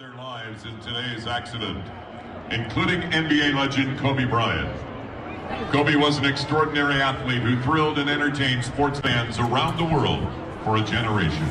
their lives in today's accident, including NBA legend Kobe Bryant. Kobe was an extraordinary athlete who thrilled and entertained sports fans around the world for a generation.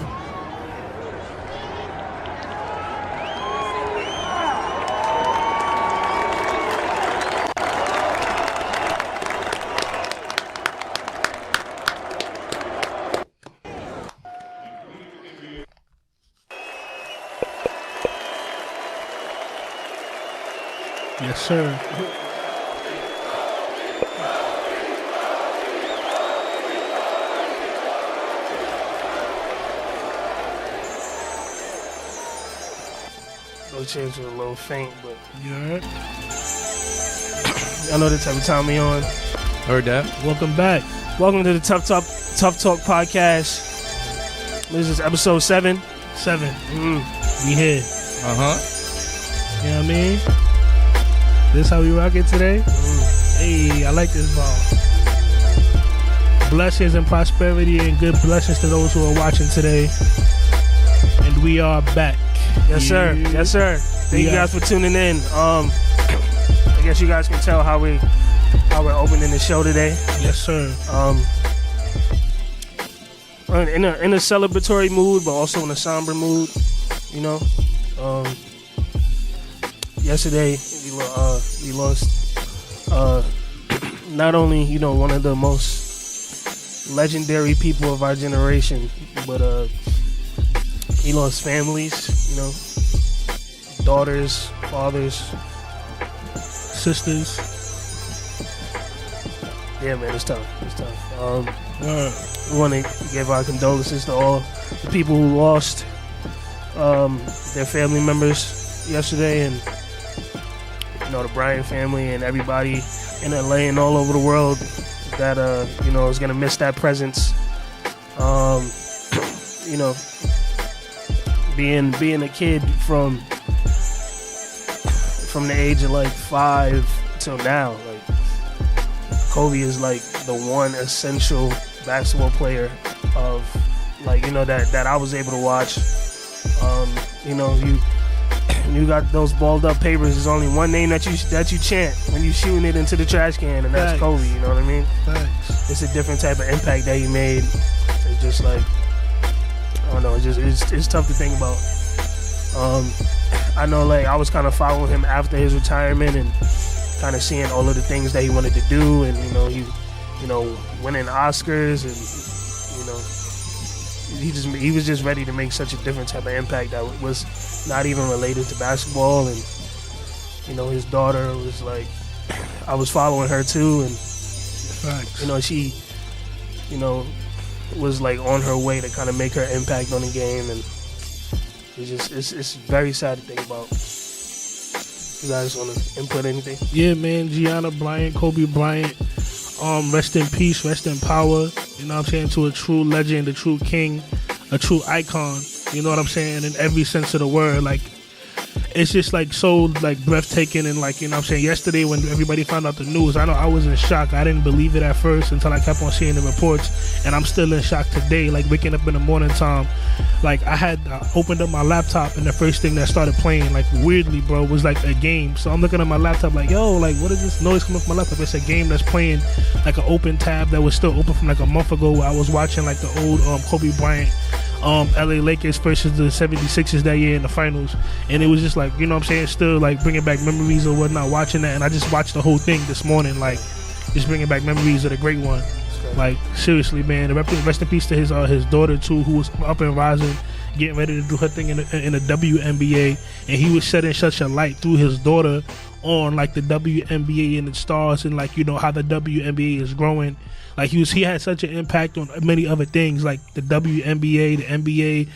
Yes, sir. Those chairs are a little faint, but You heard? I know the type of time we on. Heard that. Welcome back. Welcome to the Tough Talk podcast. This is episode 7. 7. Mm. We here. Uh-huh. You know what I mean? This how we rock it today? Hey, I like this ball. Blessings and prosperity and good blessings to those who are watching today. And we are back. Yes, sir. Yes, sir. Thank you guys for tuning in. I guess you guys can tell how we're opening the show today. Yes, sir. In a celebratory mood, but also in a somber mood. You know. Yesterday we lost not only one of the most legendary people of our generation, but he lost families, daughters, fathers, Sisters. Yeah, man, it's tough. It's tough. We want to give our condolences to all the people who lost their family members yesterday, and the Bryant family and everybody in LA and all over the world that is gonna miss that presence. Being a kid from the age of like 5 till now, like Kobe is like the one essential basketball player of that I was able to watch. You got those balled up papers. There's only one name that you chant when you shooting it into the trash can, and that's Kobe. You know what I mean? Thanks. It's a different type of impact that he made. It's just like, I don't know. It's tough to think about. I know, like, I was kind of following him after his retirement and kind of seeing all of the things that he wanted to do, and he winning Oscars, and he was just ready to make such a different type of impact that was not even related to basketball. And his daughter was like, I was following her too, and she was like on her way to kind of make her impact on the game, and it's very sad to think about. You guys want to input anything? Yeah, man. Gianna Bryant, Kobe Bryant, rest in peace, rest in power. You know what I'm saying? To a true legend, a true king, a true icon. You know what I'm saying? In every sense of the word. Like, it's just like so like breathtaking, and like, you know what I'm saying? Yesterday when everybody found out the news, I know I was in shock. I didn't believe it at first until I kept on seeing the reports, and I'm still in shock today. Like, waking up in the morning time, like I opened up my laptop, and the first thing that started playing, like weirdly, bro, was like a game. So I'm looking at my laptop like, yo, like, what is this noise coming from my laptop? It's a game that's playing, like an open tab that was still open from like a month ago, where I was watching like the old Kobe Bryant LA Lakers versus the 76ers that year in the finals, and it was just like, you know what I'm saying, still like bringing back memories or whatnot watching that. And I just watched the whole thing this morning, like just bringing back memories of the great one. Like, seriously, man, rest in peace to his daughter too, who was up and rising, getting ready to do her thing in the WNBA, and he was shedding such a light through his daughter on like the WNBA and the stars, and like, how the WNBA is growing. Like, he had such an impact on many other things, like the WNBA, the NBA,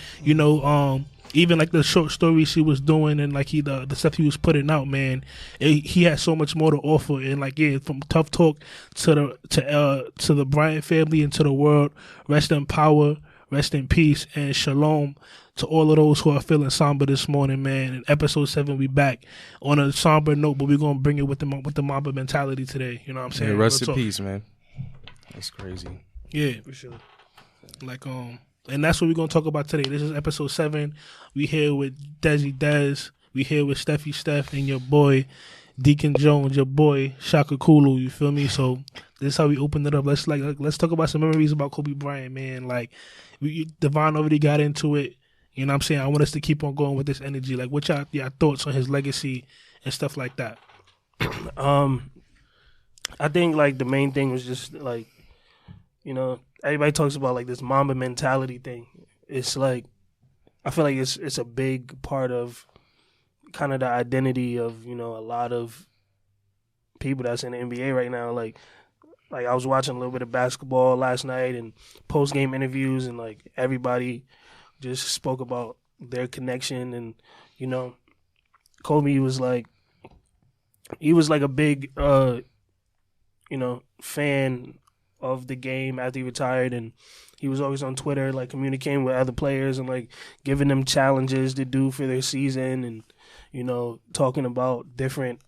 even like the short stories he was doing, and like the stuff he was putting out, man. He had so much more to offer, and like, yeah, from Tough Talk to the Bryant family and to the world, rest in power, rest in peace, and shalom to all of those who are feeling somber this morning, man. In episode 7, we back on a somber note, but we're gonna bring it with the Mamba mentality today. You know what I'm saying? Yeah, rest in peace, man. That's crazy. Yeah, for sure. Like, and that's what we're gonna talk about today. This is episode 7. We here with Desi Des. We here with Steff and your boy Deacon Jones, your boy Shaka Kulu. You feel me? So this is how we opened it up. Let's talk about some memories about Kobe Bryant, man. Like Devon already got into it. You know what I'm saying? I want us to keep on going with this energy. Like, what y'all thoughts on his legacy and stuff like that? I think like the main thing was just like, you know, everybody talks about like this Mamba mentality thing. It's like, I feel like it's a big part of kind of the identity of, you know, a lot of people that's in the NBA right now. Like I was watching a little bit of basketball last night and post game interviews, and like everybody just spoke about their connection. And, you know, Kobe was like, he was like a big, you know, fan of the game after he retired, and he was always on Twitter, like communicating with other players and like giving them challenges to do for their season, and, you know, talking about different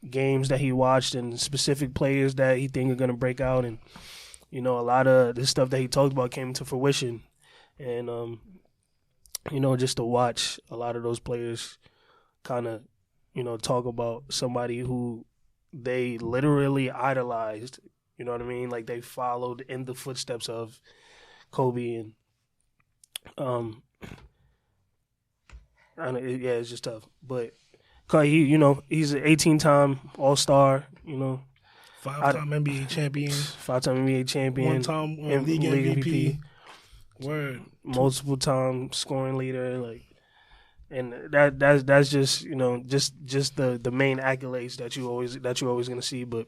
games that he watched and specific players that he think are going to break out. And, you know, a lot of the stuff that he talked about came to fruition. And, you know, just to watch a lot of those players kind of, you know, talk about somebody who they literally idolized, you know what I mean? Like they followed in the footsteps of Kobe. And, it's just tough. But he, you know, he's an 18-time All-Star, you know. 5-time NBA champion. 5-time NBA champion. 1-time league MVP. Word. Multiple time scoring leader, like, and that's just, you know, just the main accolades that you're always gonna see. But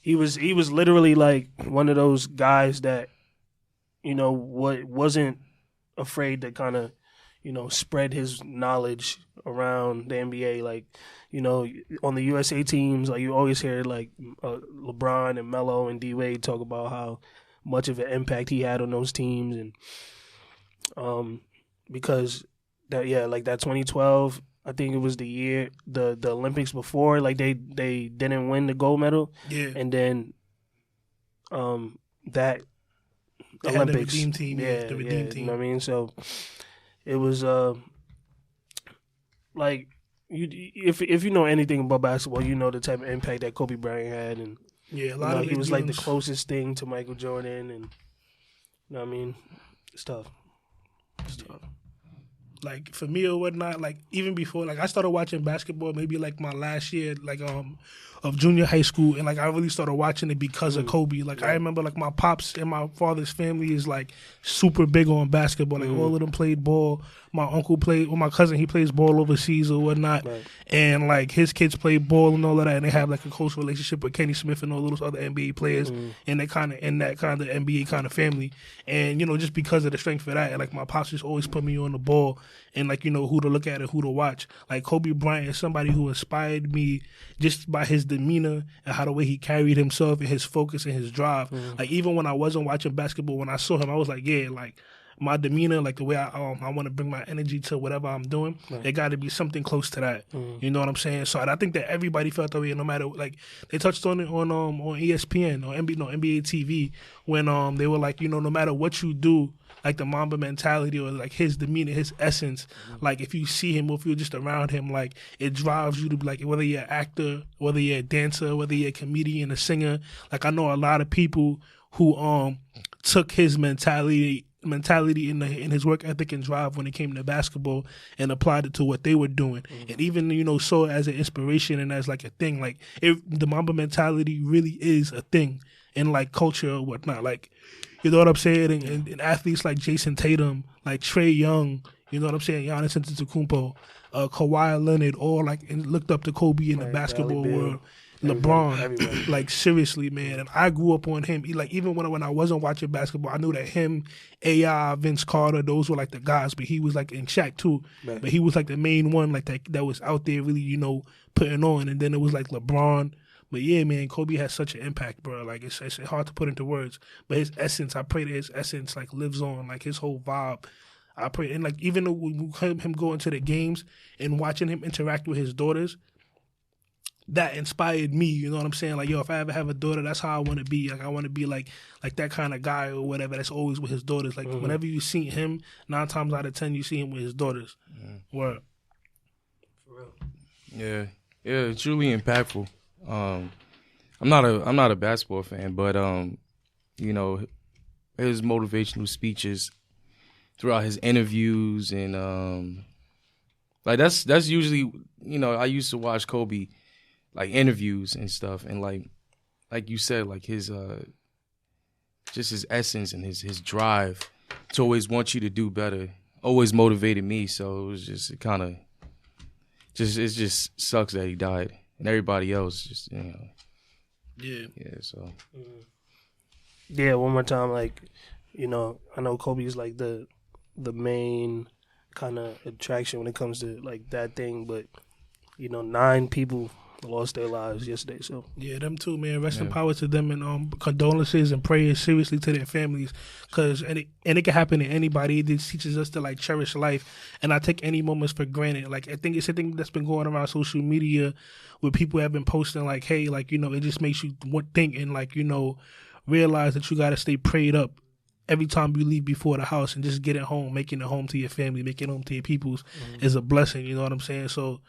he was literally like one of those guys that, you know, wasn't afraid to kind of, you know, spread his knowledge around the NBA. Like, you know, on the USA teams, like you always hear like LeBron and Melo and D Wade talk about how much of an impact he had on those teams. And because that, like that 2012, I think it was the year the Olympics before, like they didn't win the gold medal. Yeah. And then that they Olympics, had the redeem team, the redeem team. You know what I mean? So it was like if you know anything about basketball, you know the type of impact that Kobe Bryant had. And yeah, a lot of he was like the closest thing to Michael Jordan, and, you know what I mean? It's tough. Like for me or whatnot, like even before, like I started watching basketball maybe like my last year, like of junior high school, and like I really started watching it because of Kobe. Like I remember like my pops and my father's family is like super big on basketball. Like all of them played ball. My uncle played, my cousin, he plays ball overseas or whatnot. Right. And like his kids play ball and all of that, and they have like a close relationship with Kenny Smith and all those other NBA players, and they kind of in that kind of NBA kind of family. And, you know, just because of the strength of that, like my pops just always put me on the ball and like, you know, who to look at and who to watch. Like Kobe Bryant is somebody who inspired me just by his demeanor and how the way he carried himself and his focus and his drive. Like even when I wasn't watching basketball, when I saw him, I was like, yeah, like my demeanor, like the way I want to bring my energy to whatever I'm doing, it got to be something close to that. You know what I'm saying? So I think that everybody felt that way, no matter, like they touched on it on ESPN or NBA TV when they were like, you know, no matter what you do, like the Mamba mentality or like his demeanor, his essence, like if you see him or if you're just around him, like it drives you to be like, whether you're an actor, whether you're a dancer, whether you're a comedian, a singer. Like I know a lot of people who took his mentality in his work ethic and drive when it came to basketball and applied it to what they were doing, and even, you know, saw it as an inspiration and as like a thing. Like the Mamba mentality really is a thing in like culture or whatnot. Like, you know what I'm saying? And athletes like Jason Tatum, like Trae Young, you know what I'm saying? Giannis Antetokounmpo, Kawhi Leonard, all like and looked up to Kobe in the basketball world. Everybody. Like seriously, man. And I grew up on him. Like even when I wasn't watching basketball, I knew that him, AI, Vince Carter, those were like the guys. But he was like in Shaq too. Right. But he was like the main one, like that was out there really, you know, putting on. And then it was like LeBron. But yeah, man, Kobe has such an impact, bro. Like it's hard to put into words. But his essence, I pray that his essence like lives on, like his whole vibe. I pray, and like even him going to the games and watching him interact with his daughters, that inspired me, you know what I'm saying? Like, yo, if I ever have a daughter, that's how I want to be. Like, I want to be like that kind of guy or whatever that's always with his daughters. Like, whenever you see him, 9 times out of 10, you see him with his daughters. Word. Yeah, truly impactful. I'm not a basketball fan, but you know, his motivational speeches throughout his interviews and like that's usually, you know, I used to watch Kobe like interviews and stuff, and like you said, like his just his essence and his drive to always want you to do better always motivated me. So it was just it just sucks that he died, and everybody else just, you know. Yeah. So. Yeah. One more time, like, you know, I know Kobe's like the main kind of attraction when it comes to like that thing, but you know, 9 people lost their lives yesterday. So yeah, them too, man. Rest in power to them, and condolences and prayers seriously to their families, because and it can happen to anybody. It teaches us to like cherish life and not take any moments for granted. Like, I think it's a thing that's been going around social media where people have been posting like, hey, like, you know, it just makes you think and like, you know, realize that you got to stay prayed up every time you leave before the house, and just get it home, making it home to your family, making it home to your peoples is a blessing. You know what I'm saying? So.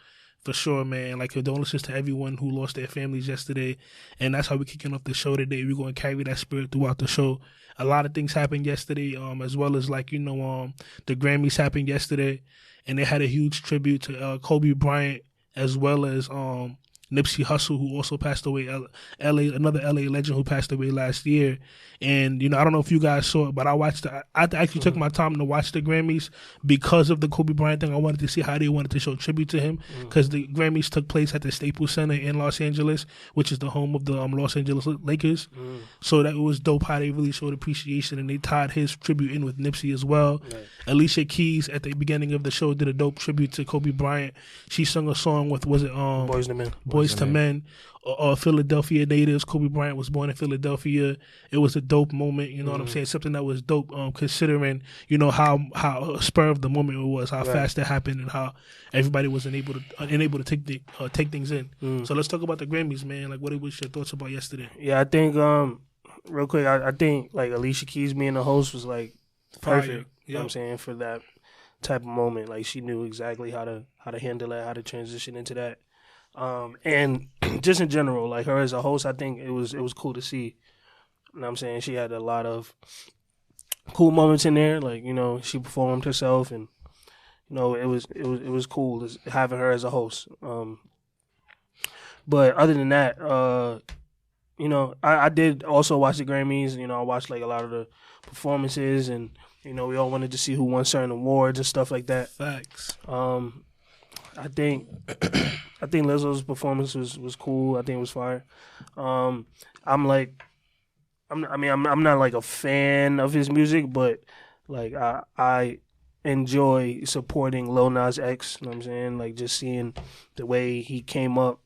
For sure, man. Like, condolences to everyone who lost their families yesterday. And that's how we're kicking off the show today. We're going to carry that spirit throughout the show. A lot of things happened yesterday, as well as, like, you know, the Grammys happened yesterday. And they had a huge tribute to Kobe Bryant, as well as Nipsey Hussle, who also passed away, another LA legend who passed away last year. And, you know, I don't know if you guys saw it, but I actually took my time to watch the Grammys because of the Kobe Bryant thing. I wanted to see how they wanted to show tribute to him, because the Grammys took place at the Staples Center in Los Angeles, which is the home of the Los Angeles Lakers. So that was dope how they really showed appreciation, and they tied his tribute in with Nipsey as well. Right. Alicia Keys at the beginning of the show did a dope tribute to Kobe Bryant. She sung a song with, was it Boys to Men? Boys to Men. Philadelphia natives. Kobe Bryant was born in Philadelphia. It was a dope moment, you know what I'm saying? Something that was dope, considering, you know, how spur of the moment it was, how fast that happened, and how everybody was unable to take things in. So let's talk about the Grammys, man. Like, what was your thoughts about yesterday? Yeah, I think real quick, I think like Alicia Keys being the host was like perfect. You know what I'm saying, for that type of moment. Like, she knew exactly how to handle it, how to transition into that. And just in general, like, her as a host, I think it was cool to see. You know what I'm saying? She had a lot of cool moments in there. Like, you know, she performed herself, and, you know, it was cool having her as a host. But other than that, you know, I did also watch the Grammys. You know, I watched like a lot of the performances, and, you know, we all wanted to see who won certain awards and stuff like that. Facts. I think Lizzo's performance was cool. I think it was fire. I'm not like a fan of his music, but like I enjoy supporting Lil Nas X. You know what I'm saying? Like, just seeing the way he came up.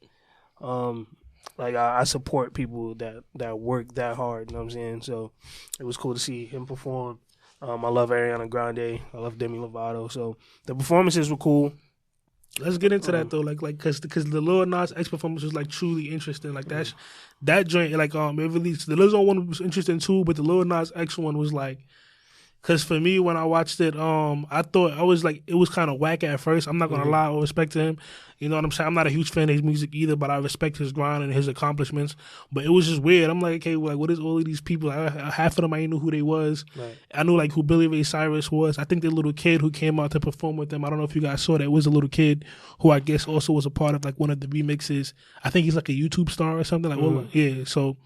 Like, I support people that work that hard. You know what I'm saying? So it was cool to see him perform. I love Ariana Grande. I love Demi Lovato. So the performances were cool. Let's get into that though, like, because the Lil Nas X performance was like truly interesting. Like, that joint, like, it really, the Lizzo one was interesting too, but the Lil Nas X one was like, because for me, when I watched it, I thought, I was like, it was kind of whack at first. I'm not gonna lie, with respect to him. You know what I'm saying? I'm not a huge fan of his music either, but I respect his grind and his accomplishments. But it was just weird. I'm like, okay, like, what is all of these people? Half of them I didn't know who they was. Right. I knew like who Billy Ray Cyrus was. I think the little kid who came out to perform with them, I don't know if you guys saw that. It was a little kid who I guess also was a part of like one of the remixes. I think he's like a YouTube star or something. Like, well, yeah. So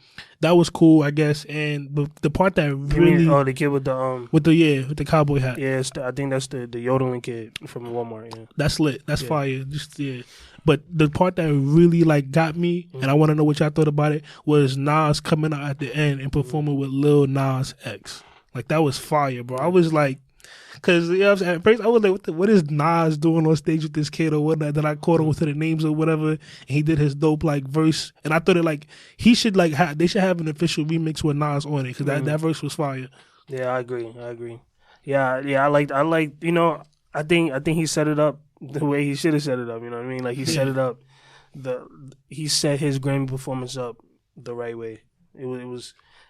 that was cool, I guess. And the part that really, the kid with the cowboy hat. Yeah, I think that's the yodeling kid from Walmart. Yeah, that's lit. That's fire. Just But the part that really like got me, and I want to know what y'all thought about it, was Nas coming out at the end and performing with Lil Nas X. Like, that was fire, bro. I was like, because, you know what I'm saying, at first I was like, what is Nas doing on stage with this kid or whatnot? Then I caught him with the names or whatever, and he did his dope like verse, and I thought it like he should like they should have an official remix with Nas on it, because that verse was fire. Yeah, I agree. Yeah, I like you know, I think he set it up the way he should have set it up. You know what I mean? Like, he set it up. He set his Grammy performance up the right way. It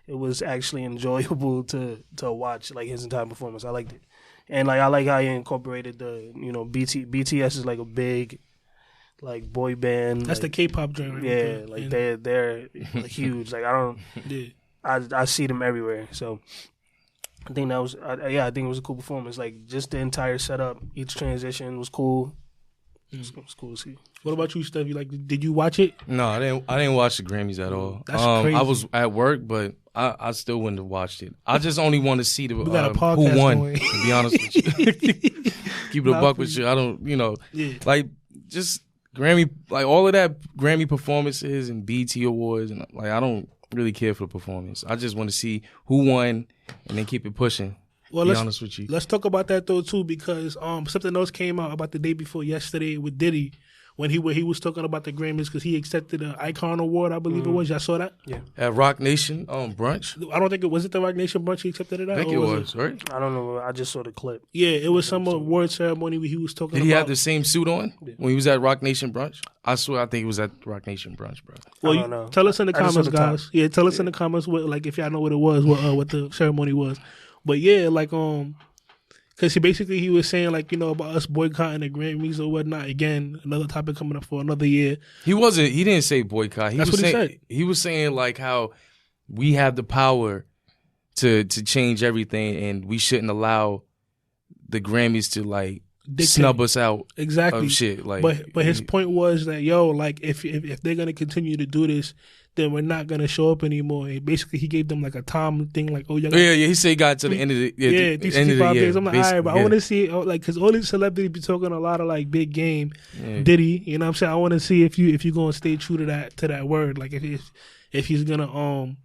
was actually enjoyable to watch, like, his entire performance. I liked it, and like I like how he incorporated the, you know, BTS is like a big like boy band. That's like, the K-pop joint. Right? Yeah, like they're like, huge. Like I don't. Yeah. I see them everywhere. So I think that was I think it was a cool performance. Like just the entire setup, each transition was cool. It was cool to see. What about you, Steff? Did you watch it? No, I didn't watch the Grammys at all. That's crazy. I was at work, but I still wouldn't have watched it. I just only want to see the We got a podcast who won. going. To be honest with you, keep it a buck with you. I don't, like just Grammy, like all of that Grammy performances and BET Awards, and like I don't really care for the performance. I just want to see who won and then keep it pushing. Well, be honest with you. Let's talk about that though too, because something else came out about the day before yesterday with Diddy when he was talking about the Grammys because he accepted an Icon Award, I believe it was. Y'all saw that? Yeah. At Rock Nation brunch. I don't think it was the Rock Nation brunch he accepted it at. I think it was right. I don't know. I just saw the clip. Yeah, it was some award ceremony where he was talking. Did he have the same suit on when he was at Rock Nation brunch? I swear, I think it was at Rock Nation brunch, bro. Well, I don't know. Tell us in the I just saw comments, the top. guys. Yeah, tell us in the comments if y'all know what it was, what the ceremony was. But yeah, because he was saying about us boycotting the Grammys or whatnot. Again, another topic coming up for another year. He didn't say boycott. That's what he said. He was saying like how we have the power to change everything, and we shouldn't allow the Grammys to like Dictate. snub us out Exactly. of shit. Like, but his point was that if they're gonna continue to do this, then we're not gonna show up anymore. And basically, he gave them like a time thing, like, oh, yeah. He said he got to the end of the the these end of the 65 year. days. I'm like, all right, but I want to see because all these celebrities be talking a lot of like big game. Yeah. Diddy, you know what I'm saying? I want to see if you gonna stay true to that word. Like if he's gonna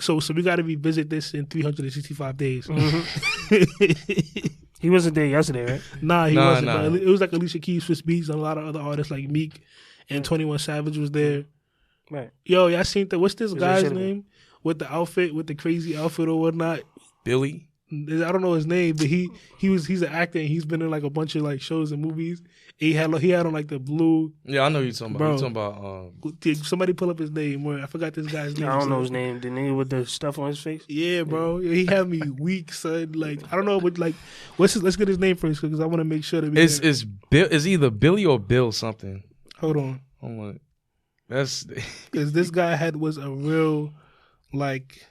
so we got to revisit this in 365 days. Mm-hmm. He wasn't there yesterday, right? Nah, he wasn't. But it was like Alicia Keys, Swiss Beats, and a lot of other artists like Meek and 21 Savage was there. Right. Yo, y'all seen what's this guy's shit name with the outfit, with the crazy outfit or whatnot? Billy. I don't know his name, but he's an actor and he's been in like a bunch of like shows and movies. He had on like the blue. Yeah, I know you're talking about. Bro. You're talking about. Somebody pull up his name. I forgot this guy's name. I don't know his name. The nigga with the stuff on his face. Yeah, bro. He had me weak, son. Like I don't know, but like, let's get his name first because I want to make sure that it's either Billy or Bill something. Hold on. That's because this guy was a real like.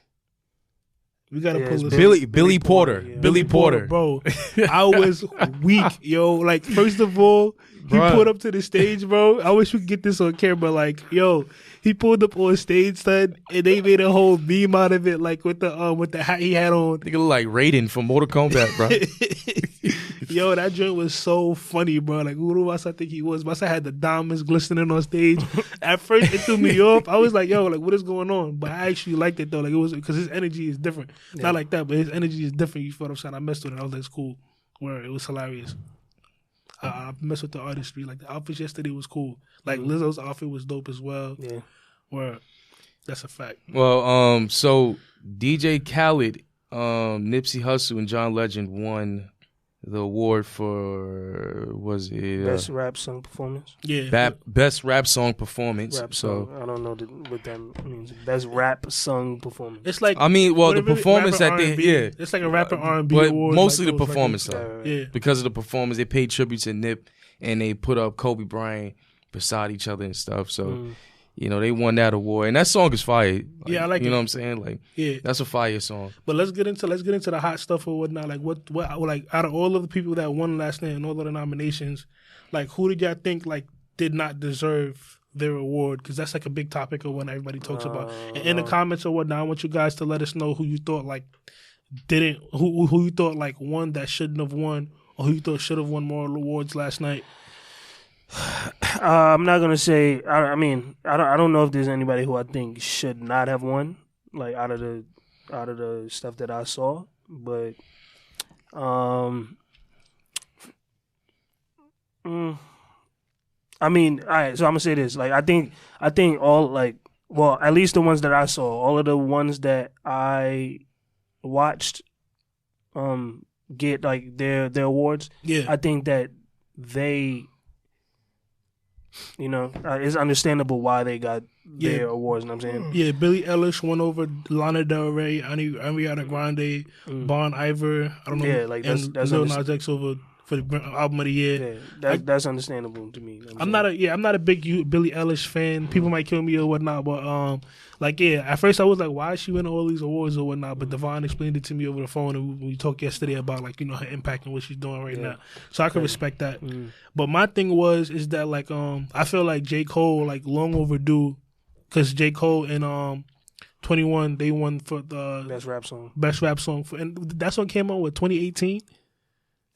We gotta pull this. Billy Porter. Yeah. Billy Porter, bro. I was weak, yo. Like, first of all, he pulled up to the stage, bro. I wish we could get this on camera. Like, yo, he pulled up on stage, son, and they made a whole meme out of it, like with the hat he had on. Nigga look like Raiden from Mortal Kombat, bro. Yo, that joint was so funny, bro. Like, who do I think he was? Must have had the diamonds glistening on stage. At first, it threw me off. I was like, yo, like, what is going on? But I actually liked it, though. Like, it was because his energy is different. Yeah. Not like that, but his energy is different. You feel what I'm saying? I messed with it. I was like, it's cool. Where it was hilarious. I messed with the artistry. Like, the outfits yesterday was cool. Like, Lizzo's outfit was dope as well. Yeah. Where that's a fact. Well, so DJ Khaled, Nipsey Hussle, and John Legend won the award for best rap song performance. Yeah, best rap song performance. Rap song. I don't know what that means. Best rap song performance. It's like the performance that it's like a rapper R&B but award. Mostly like the performance though. Yeah, because of the performance, they paid tribute to Nip and they put up Kobe Bryant beside each other and stuff. So. You know, they won that award, and that song is fire. Like, yeah, I like it. You know what I'm saying? Like, yeah, that's a fire song. But let's get into the hot stuff or whatnot. Like, what like out of all of the people that won last night and all of the nominations, like, who did y'all think like did not deserve their award? Because that's like a big topic of what everybody talks about. And in the comments or whatnot, I want you guys to let us know who you thought like didn't, who you thought like won that shouldn't have won, or who you thought should have won more awards last night. I'm not gonna say. I mean, I don't know if there's anybody who I think should not have won, like out of the stuff that I saw. But, I mean, all right. So I'm gonna say this. Like, I think all like, well, at least the ones that I saw, all of the ones that I watched, get like their awards. Yeah, I think that they. You know, it's understandable why they got their awards. You know what I'm saying? Yeah, Billie Eilish won over Lana Del Rey, Ariana Grande, Bon Iver. I don't know. Yeah, like that's Lil Nas X over for the album of the year. Yeah, that's understandable to me. I'm not a big Billie Eilish fan. People might kill me or whatnot, but at first I was like, why is she winning all these awards or whatnot? But Devon explained it to me over the phone, and we talked yesterday about her impact and what she's doing right now. So I can respect that. But my thing is that I feel like J. Cole long overdue, because J. Cole and 21 they won for the best rap song and that song came out with 2018.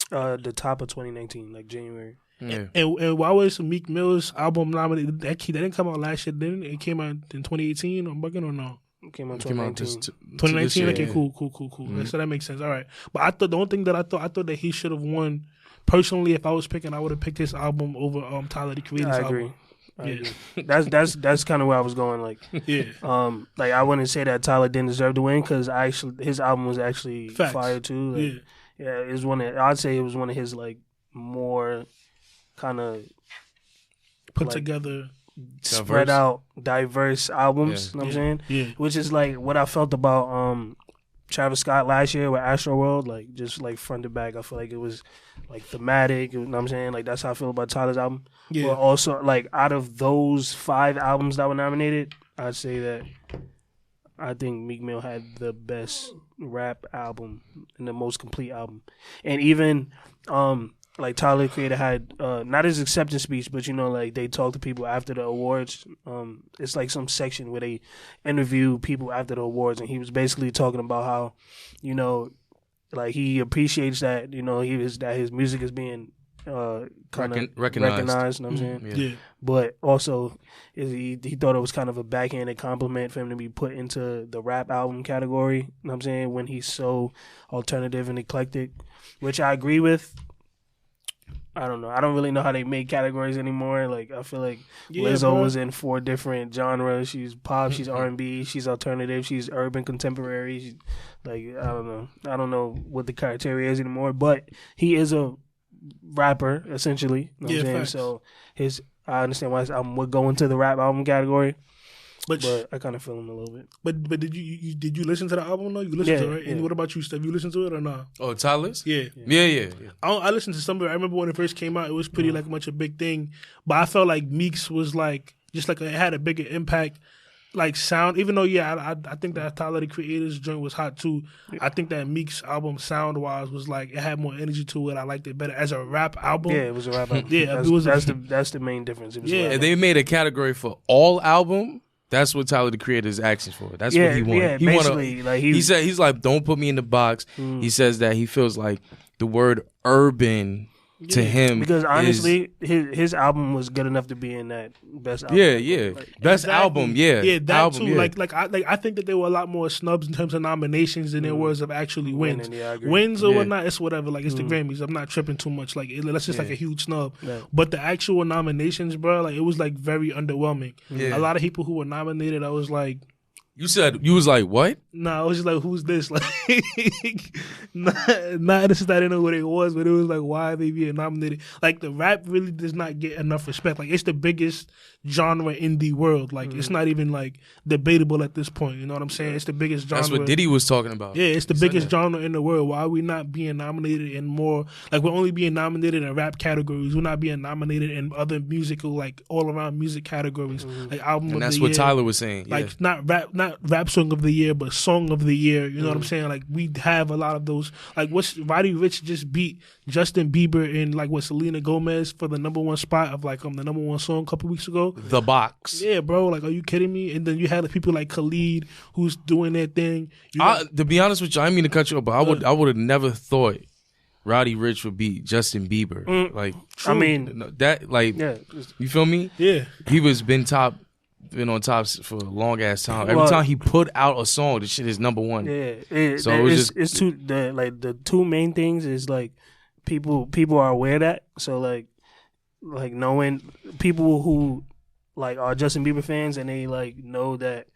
The top of 2019, January. Yeah. And why was Meek Mill's album nominated? That didn't come out last year, didn't it? It came out in 2018 or bugging or no? It came out in 2019. 2019? Okay, cool. Mm-hmm. So that makes sense. All right. But I thought the only thing that I thought that he should have won, personally, if I was picking, I would have picked his album over Tyler the Creator's album. I agree. That's kind of where I was going. I wouldn't say that Tyler didn't deserve to win, because his album was actually fire too. Yeah, it was I'd say it was one of his more kind of put together, spread out, diverse albums. You know what I'm saying? Yeah. Which is what I felt about Travis Scott last year with Astroworld, just front to back. I feel like it was thematic. You know what I'm saying? That's how I feel about Tyler's album. Yeah. But also out of those 5 albums that were nominated, I'd say that I think Meek Mill had the best rap album and the most complete album. And even Tyler the Creator had not his acceptance speech, but they talk to people after the awards. It's some section where they interview people after the awards, and he was basically talking about how he appreciates that that his music is being kind of recognized. You know what I'm saying? Yeah. But also, he thought it was kind of a backhanded compliment for him to be put into the rap album category. You know what I'm saying? When he's so alternative and eclectic, which I agree with. I don't know. I don't really know how they make categories anymore. I feel like Lizzo was in 4 different genres. She's pop, she's R&B, she's alternative, she's urban contemporary. I don't know what the criteria is anymore. But he is a rapper, essentially. You know what I'm saying? So I understand why I'm going to the rap album category. But I kind of feel him a little bit. But did you listen to the album though? You listened to it, right? Yeah. And what about you, Steff? You listened to it or not? Oh, Tyler's? Yeah. I listened to some of it. I remember when it first came out, it was pretty much a big thing. But I felt like Meek's was it had a bigger impact. Sound, even though I think that Tyler the Creator's joint was hot too. I think that Meek's album sound wise was it had more energy to it. I liked it better as a rap album. Yeah, it was a rap album. That's the main difference. It was and they made a category for all album. That's what Tyler the Creator is asking for. That's what he wanted. Yeah, basically, he said he's don't put me in the box. He says that he feels like the word urban to him, because honestly his album was good enough to be in that best album. Best album. That album, too. I think that there were a lot more snubs in terms of nominations than there was of actually wins. Wins or whatnot, it's whatever. It's the Grammys. I'm not tripping too much. That's just a huge snub. But the actual nominations, bro, it was very underwhelming. A lot of people who were nominated, I was like, you was like, what? Nah, I was just who's this? Not this is I didn't know what it was, but it was why are they being nominated? The rap really does not get enough respect. It's the biggest genre in the world. It's not even debatable at this point. You know what I'm saying? It's the biggest genre. That's what Diddy was talking about. Yeah, it's the biggest genre in the world. Why are we not being nominated in more? We're only being nominated in rap categories. We're not being nominated in other musical, all around music categories. Album and of that's the what year. Tyler was saying. Not rap song of the year, but song of the year. You know what I'm saying? We have a lot of those. Roddy Ricch just beat Justin Bieber in Selena Gomez for the #1 spot of the #1 song a couple weeks ago. The Box. Yeah, bro. Are you kidding me? And then you had people like Khalid who's doing their thing. To be honest with you, I didn't mean to cut you off, but I would have never thought Roddy Ricch would beat Justin Bieber. I mean that you feel me? Yeah, he was been on top for a long ass time. Every time he put out a song, the shit is #1. Yeah, it's two the two main things is people are aware of that. So knowing people who are Justin Bieber fans and they know that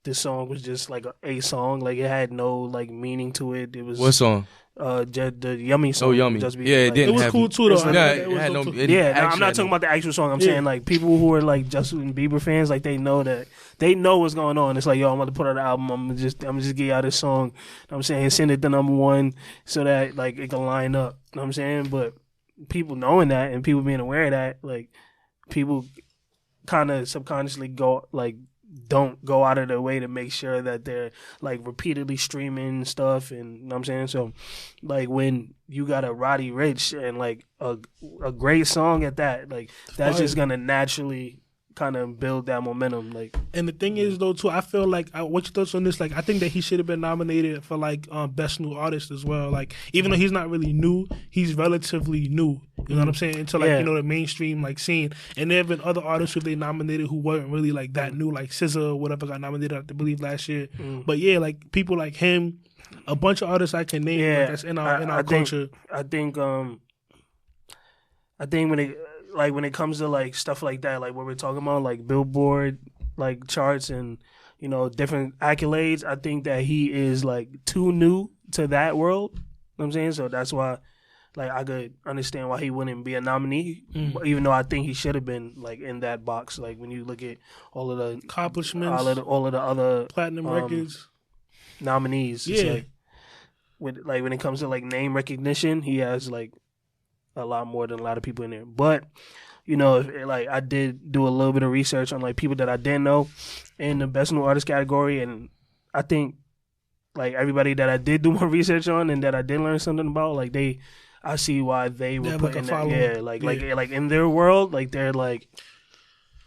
this song was just a song, it had no meaning to it. It was what song? The Yummy song. Oh, Yummy. It didn't. It was cool too, though. I'm not talking about the actual song. I'm saying people who are Justin Bieber fans, they know that they know what's going on. It's I'm about to put out an album. I'm just get y'all this song. I'm saying send it to #1 so that it can line up. You know what I'm saying? But people knowing that and people being aware of that, like people kind of subconsciously don't go out of their way to make sure that they're like repeatedly streaming stuff, and you know what I'm saying? So like when you got a Roddy Ricch and like a great song at that, like that's just gonna naturally kind of build that momentum. Like, and the thing is though too, I feel like what's your thoughts on this? Like, I think that he should have been nominated for like best new artist as well. Like, even though he's not really new, he's relatively new. You know what I'm saying? Into like you know the mainstream like scene. And there have been other artists who they nominated who weren't really like that new, like SZA or whatever got nominated, I believe last year. But yeah, like people like him, a bunch of artists I can name like, that's in our culture. I think when it comes to like stuff like that, like what we're talking about, like Billboard like charts and you know different accolades, I think that he is like too new to that world. You know what I'm saying? So that's why like I could understand why he wouldn't be a nominee, even though I think he should have been like in that box. Like when you look at all of the accomplishments, all of the other platinum records nominees. It's like when it comes to like name recognition, he has like a lot more than a lot of people in there. But you know, like I did do a little bit of research on like people that I didn't know in the best new artist category, and I think like everybody that I did do more research on and that I did learn something about, like I see why they were put in that. Like in their world, like they're like,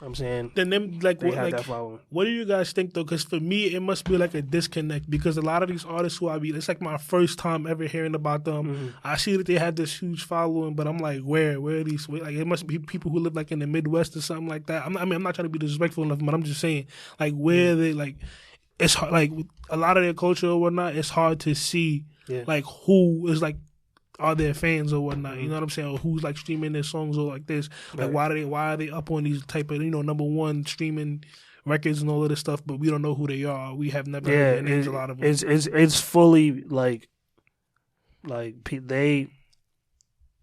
I'm saying, then them like they have that following. What do you guys think though? Because for me, it must be like a disconnect because a lot of these artists who it's like my first time ever hearing about them. I see that they have this huge following, but I'm like, where are these? Like it must be people who live like in the Midwest or something like that. I'm not trying to be disrespectful enough, but I'm just saying like where they like. It's hard, like a lot of their culture or whatnot. It's hard to see like who is like. Are their fans or whatnot? You know what I'm saying? Or who's like streaming their songs or like this? Like why are they up on these type of number one streaming records and all of this stuff? But we don't know who they are. We have never heard their names. A lot of them. It's fully like they.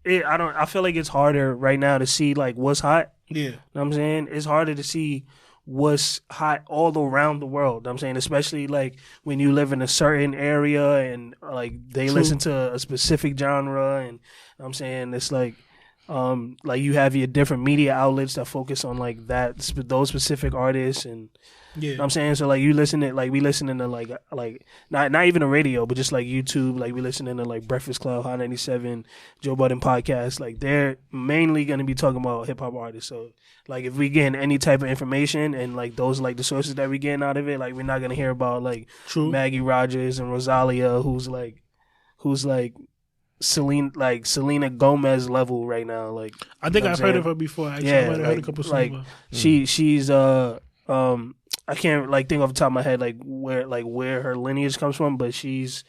I feel like it's harder right now to see like what's hot. Yeah, you know what I'm saying? It's harder to see what's hot all around the world. I'm saying, especially like when you live in a certain area and like they listen to a specific genre, and I'm saying it's like you have your different media outlets that focus on like those specific artists, and you know what I'm saying, so like we listening to like not even a radio, but just like YouTube, like we listening to like Breakfast Club, Hot 97, Joe Budden podcast, like they're mainly gonna be talking about hip hop artists. So like if we getting any type of information and like those like the sources that we getting out of it, like we're not gonna hear about like Maggie Rogers and Rosalia, who's like Selena Gomez level right now. Like I think I've heard of her before. Actually, I might have heard a couple songs. She's I can't like think off the top of my head like where her lineage comes from, but she's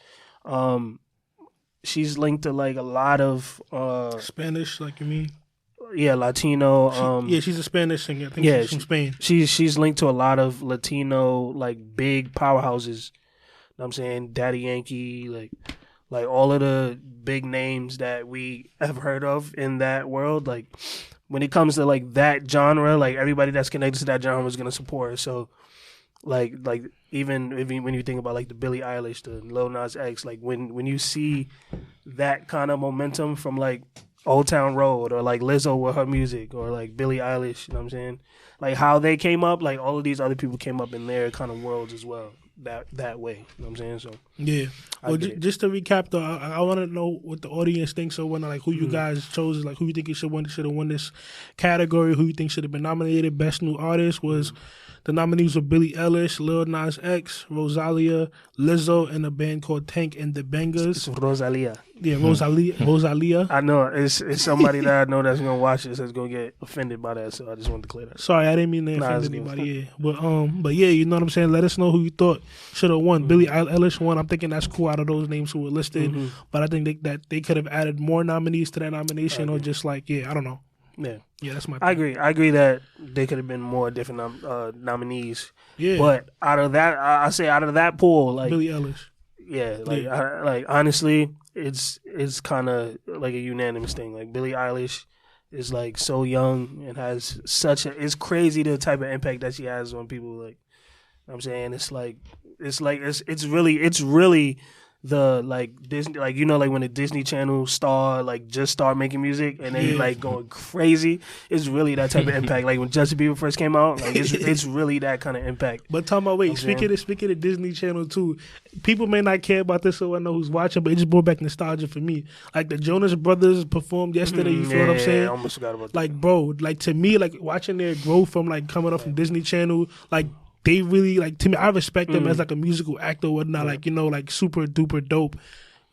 linked to like a lot of Spanish, like you mean? Yeah, Latino. She's a Spanish singer. I think she's from Spain. She's linked to a lot of Latino like big powerhouses. You know what I'm saying? Daddy Yankee, like all of the big names that we have heard of in that world. Like when it comes to like that genre, like everybody that's connected to that genre is gonna support her. So like even when you think about like the Billie Eilish, the Lil Nas X, like when you see that kind of momentum from like Old Town Road or like Lizzo with her music or like Billie Eilish, you know what I'm saying? Like how they came up, like all of these other people came up in their kind of worlds as well. That way, you know what I'm saying? So yeah. Well, just to recap though, I want to know what the audience thinks or whatnot. Like who you guys chose, like who you think should have won this category. Who you think should have been nominated? Best new artist was the nominees were Billie Eilish, Lil Nas X, Rosalia, Lizzo, and a band called Tank and the Bangers. It's Rosalia. Yeah, Rosalia. I know it's somebody that I know that's gonna watch this that's gonna get offended by that. So I just wanted to clear that. Sorry, I didn't mean to offend anybody. Yeah, but yeah, you know what I'm saying. Let us know who you thought should have won. Billie Eilish won. I'm thinking that's cool out of those names who were listed. But I think that they could have added more nominees to that nomination, or just like I don't know. Yeah, that's my thing. I agree that there could have been more different nominees. Yeah, but out of that pool, like Billie Eilish. Yeah, like honestly, it's kind of like a unanimous thing. Like Billie Eilish is like so young and has it's crazy the type of impact that she has on people. Like, you know what I'm saying, it's really the like Disney, like you know, like when the Disney Channel star like just start making music and they like going crazy. It's really that type of impact. Like when Justin Bieber first came out, like it's really that kind of impact. But talking about speaking of Disney Channel too, people may not care about this, so I know who's watching, but it just brought back nostalgia for me. Like the Jonas Brothers performed yesterday. You feel what I'm saying? I almost forgot about that. Like bro, like to me, like watching their growth from like coming up from Disney Channel, like. They really like to me. I respect them as like a musical actor or whatnot. Like you know, like super duper dope,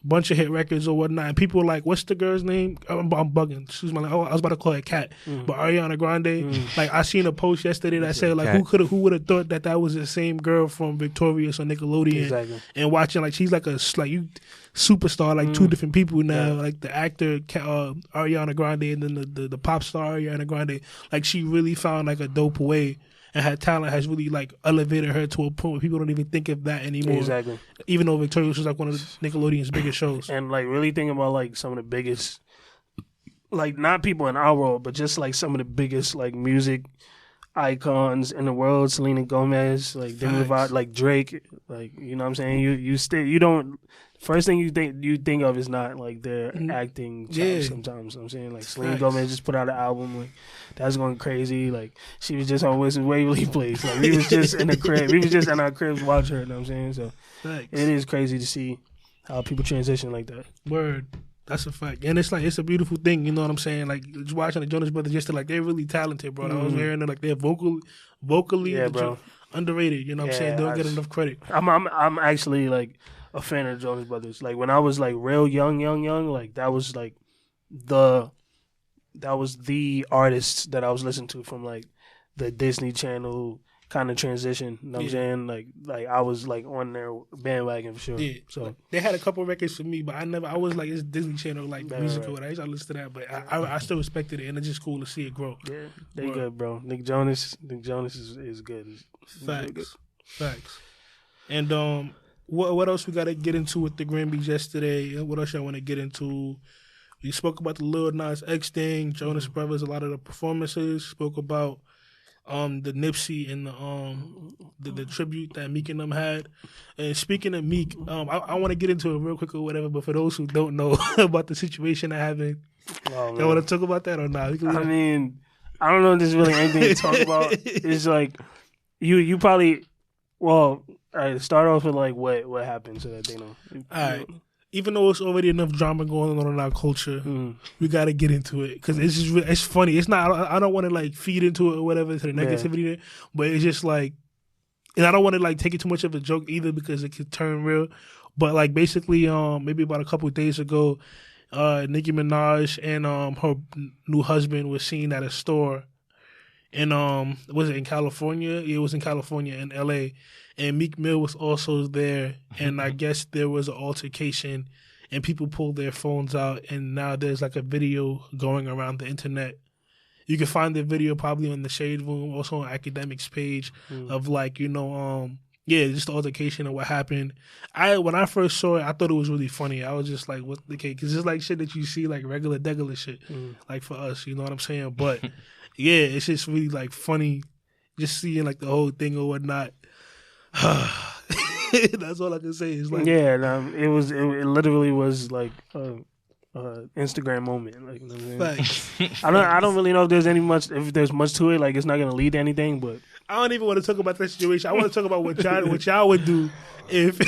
bunch of hit records or whatnot. And people are like, "What's the girl's name?" I'm bugging. Excuse me. Like, oh, I was about to call her Kat, but Ariana Grande. Like I seen a post yesterday that said like, who would have thought that was the same girl from Victorious or Nickelodeon? Exactly. And watching like she's like you superstar, like two different people now. Like the actor Ariana Grande and then the pop star Ariana Grande. Like she really found like a dope way. And her talent has really like elevated her to a point where people don't even think of that anymore. Exactly. Even though Victorious was like one of Nickelodeon's biggest shows. And like really thinking about like some of the biggest, like not people in our world, but just like some of the biggest like music icons in the world. Selena Gomez, like Demi Lovato, like Drake, like you know what I'm saying. You don't. First thing you think of is not like their acting chops sometimes. I'm saying like Selena Gomez just put out an album like that's going crazy. Like she was just on Wizard Waverly Place. Like we was just in the crib. We was just in our cribs watching her. You know what I'm saying? So it is crazy to see how people transition like that. Word. That's a fact. And it's like it's a beautiful thing, you know what I'm saying? Like just watching the Jonas Brothers just like they're really talented, bro. I was hearing like they're vocally underrated, you know what I'm saying? They don't get enough credit. I'm actually like a fan of the Jonas Brothers. Like when I was like real young, like that was the artists that I was listening to from like the Disney Channel kind of transition. You know what I'm saying? Like I was like on their bandwagon for sure. Yeah. So they had a couple records for me, but I was like it's Disney Channel like musical. Right. I used to listen to that, but I still respected it, and it's just cool to see it grow. Yeah, they good, bro. Nick Jonas is good. Facts. And what else we got to get into with the Grammys yesterday? What else y'all want to get into? We spoke about the Lil Nas X thing, Jonas Brothers, a lot of the performances. Spoke about the Nipsey and the tribute that Meek and them had. And speaking of Meek, I want to get into it real quick or whatever, but for those who don't know about the situation that happened, y'all want to talk about that or not? I mean, I don't know if there's really anything to talk about. It's like, you probably, well, all right, start off with like what happened so that they know. All right. Even though it's already enough drama going on in our culture, we got to get into it because it's just it's funny. It's not. I don't want to like feed into it or whatever to the negativity there, but it's just like, and I don't want to like take it too much of a joke either because it could turn real. But like basically, maybe about a couple of days ago, Nicki Minaj and her new husband was seen at a store, and was it in California? Yeah, it was in California in L.A. And Meek Mill was also there, and I guess there was an altercation, and people pulled their phones out, and now there's like a video going around the internet. You can find the video probably on the Shade Room, also on Academics page of like, just the altercation and what happened. When I first saw it, I thought it was really funny. I was just like, what the cake? Because it's like shit that you see like regular degular shit, like for us, you know what I'm saying? But yeah, it's just really like funny just seeing like the whole thing or whatnot. That's all I can say. It's like it literally was like Instagram moment. Like, you know what I mean? I don't really know if there's much to it. Like it's not gonna lead to anything, but I don't even want to talk about that situation. I want to talk about what y'all would do if,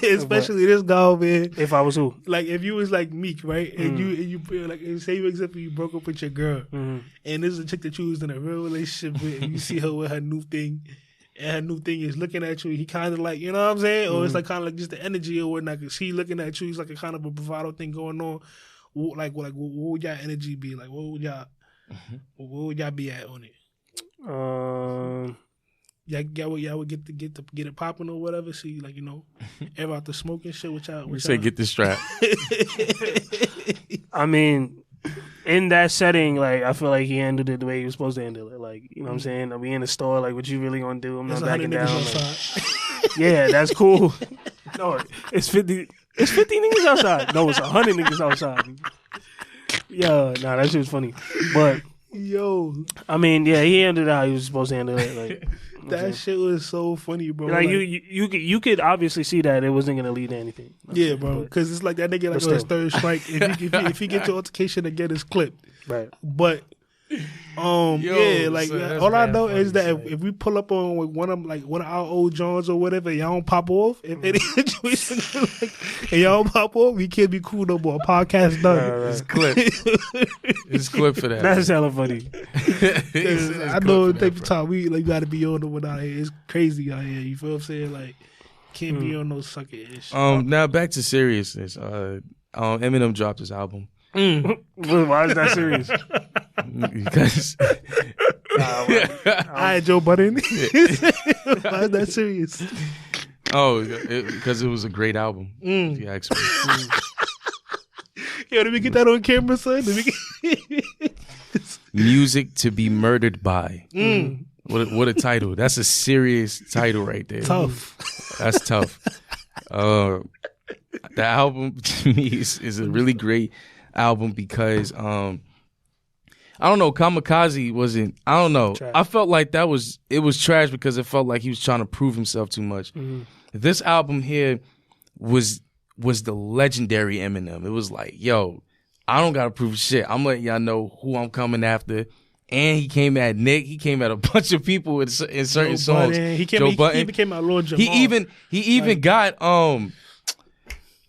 especially this guy, man. If I was who? Like if you was like Meek, right? And you like say for example you broke up with your girl, and this is a chick that you was in a real relationship with, and you see her with her new thing. And her new thing is looking at you. He kind of like, you know what I'm saying? Or it's like kind of like just the energy or whatnot. Cause she looking at you. He's like a kind of a bravado thing going on. Like what would y'all energy be? Like, what would y'all be at on it? Y'all would get it popping or whatever. See, like, air out the smoke and shit. What y'all? We say get the strap. I mean, in that setting, like, I feel like he handled it the way he was supposed to handle it. Like, you know what I'm saying? I'll be in the store, like, what you really gonna do? I'm not backing down. Like, yeah, that's cool. No, it's 50 niggas outside. No, it's 100 niggas outside. Yeah, nah, that shit was funny. But, yo, I mean, yeah, he handled it how he was supposed to handle it. Like, That shit was so funny, bro. Like you could obviously see that it wasn't gonna lead to anything. Yeah, bro. Because it's like that nigga like on his third strike. If he gets your altercation again, it's clipped. Right. But yeah, like all I know is that if we pull up on one of our old Johns or whatever, y'all don't pop off. If any situation and y'all don't pop off, we can't be cool no more. Podcast done. It's clip. It's clip for that. That's hella funny. I know the type of time we got to be on the one out here. It's crazy out here. You feel what I'm saying? Like can't be on no sucker ish. Now back to seriousness. Eminem dropped his album. Why is that serious? Because I had Joe Budden. Why is that serious? Because it was a great album. If you ask me. Yo, let me get that on camera, son. Music to be murdered by. What a title. That's a serious title right there. Tough. That's tough. The album to me is a really great album because I don't know, Kamikaze wasn't, I don't know. Trash. I felt like it was trash because it felt like he was trying to prove himself too much. This album here was the legendary Eminem. It was like, yo, I don't gotta prove shit. I'm letting y'all know who I'm coming after. And he came at Nick. He came at a bunch of people in certain songs. He even came at Lord Jamal. He even got the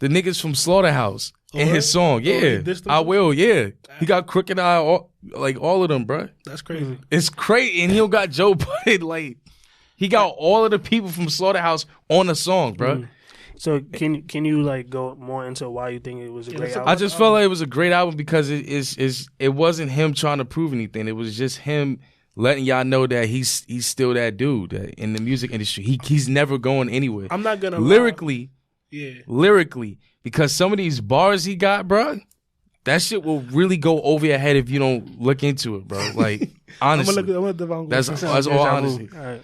niggas from Slaughterhouse in his song. Yeah, I will. Yeah, he got Crooked Eye, all of them, bro. That's crazy. It's crazy, and he don't got Joe Budden. Like he got all of the people from Slaughterhouse on the song, bro. So can you like go more into why you think it was a great album? I just felt like it was a great album because it wasn't him trying to prove anything. It was just him letting y'all know that he's still that dude that in the music industry. He's never going anywhere. I'm not gonna lyrically, lie. because some of these bars he got, bro, that shit will really go over your head if you don't look into it, bro. Like honestly, that's all honesty. All right.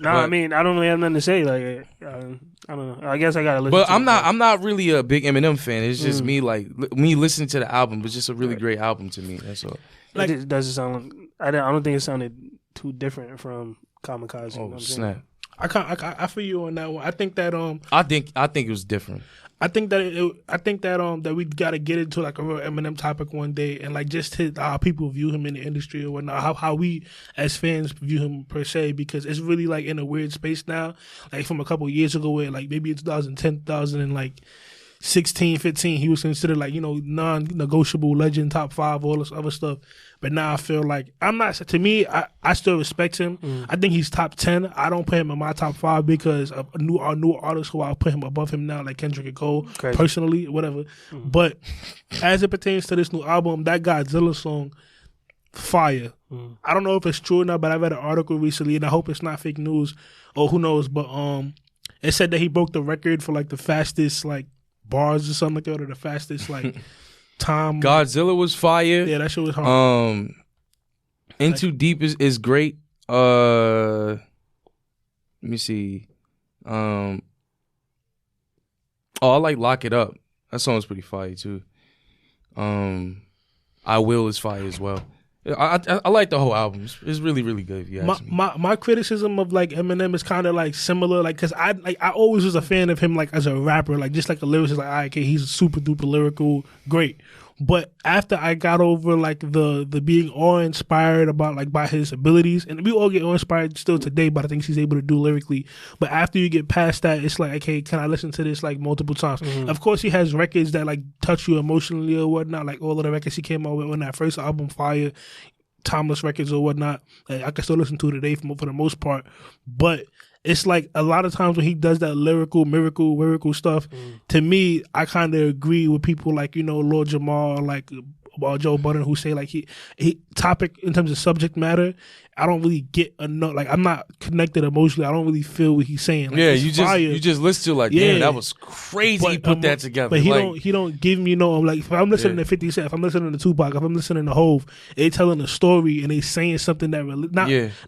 No, I mean I don't really have nothing to say. Like I don't know. I guess I gotta listen. But I'm not really a big Eminem fan. It's just me listening to the album. It's just a really great album to me. That's all. Like it doesn't sound. I don't think it sounded too different from Kamikaze. Oh snap! I feel you on that one. I think that I think it was different. I think that we gotta get into like a real Eminem topic one day and like just how people view him in the industry or whatnot, how we as fans view him per se, because it's really like in a weird space now. Like from a couple of years ago where like maybe in 2010, 2016, 15, he was considered like, you know, non-negotiable legend, top 5, all this other stuff. But now I feel like to me, I still respect him. I think he's top 10. I don't put him in my top 5 because of our new artists who I'll put him above him now, like Kendrick and Cole, personally, whatever. But as it pertains to this new album, that Godzilla song, fire. I don't know if it's true or not, but I read an article recently, and I hope it's not fake news or who knows, but it said that he broke the record for like the fastest like bars or something like that, or the fastest like time. Godzilla was fire. Yeah, that shit was hard. In Too Deep is great. Let me see. I like Lock It Up. That song's pretty fire too. I Will is fire as well. I like the whole album. It's really, really good. If you ask me. My criticism of like Eminem is kind of like similar, like because I always was a fan of him like as a rapper, like just like a lyricist, like okay, he's super duper lyrical, great. But after I got over like the being awe-inspired about like by his abilities, and we all get awe-inspired still today by the things he's able to do lyrically. But after you get past that, it's like, okay, can I listen to this like multiple times? Of course, he has records that like touch you emotionally or whatnot, like all of the records he came out with on that first album, Fire, Timeless Records or whatnot. Like, I can still listen to today for the most part, but it's like a lot of times when he does that lyrical, miracle stuff, to me, I kind of agree with people like, you know, Lord Jamal, like about Joe Budden, who say like he topic in terms of subject matter, I don't really get enough. Like I'm not connected emotionally. I don't really feel what he's saying. Like, yeah, you just listen to like, damn, that was crazy. But, he put that together. But he don't give me like if I'm listening to 50 Cent, if I'm listening to Tupac, if I'm listening to Hove, they telling a story and they saying something that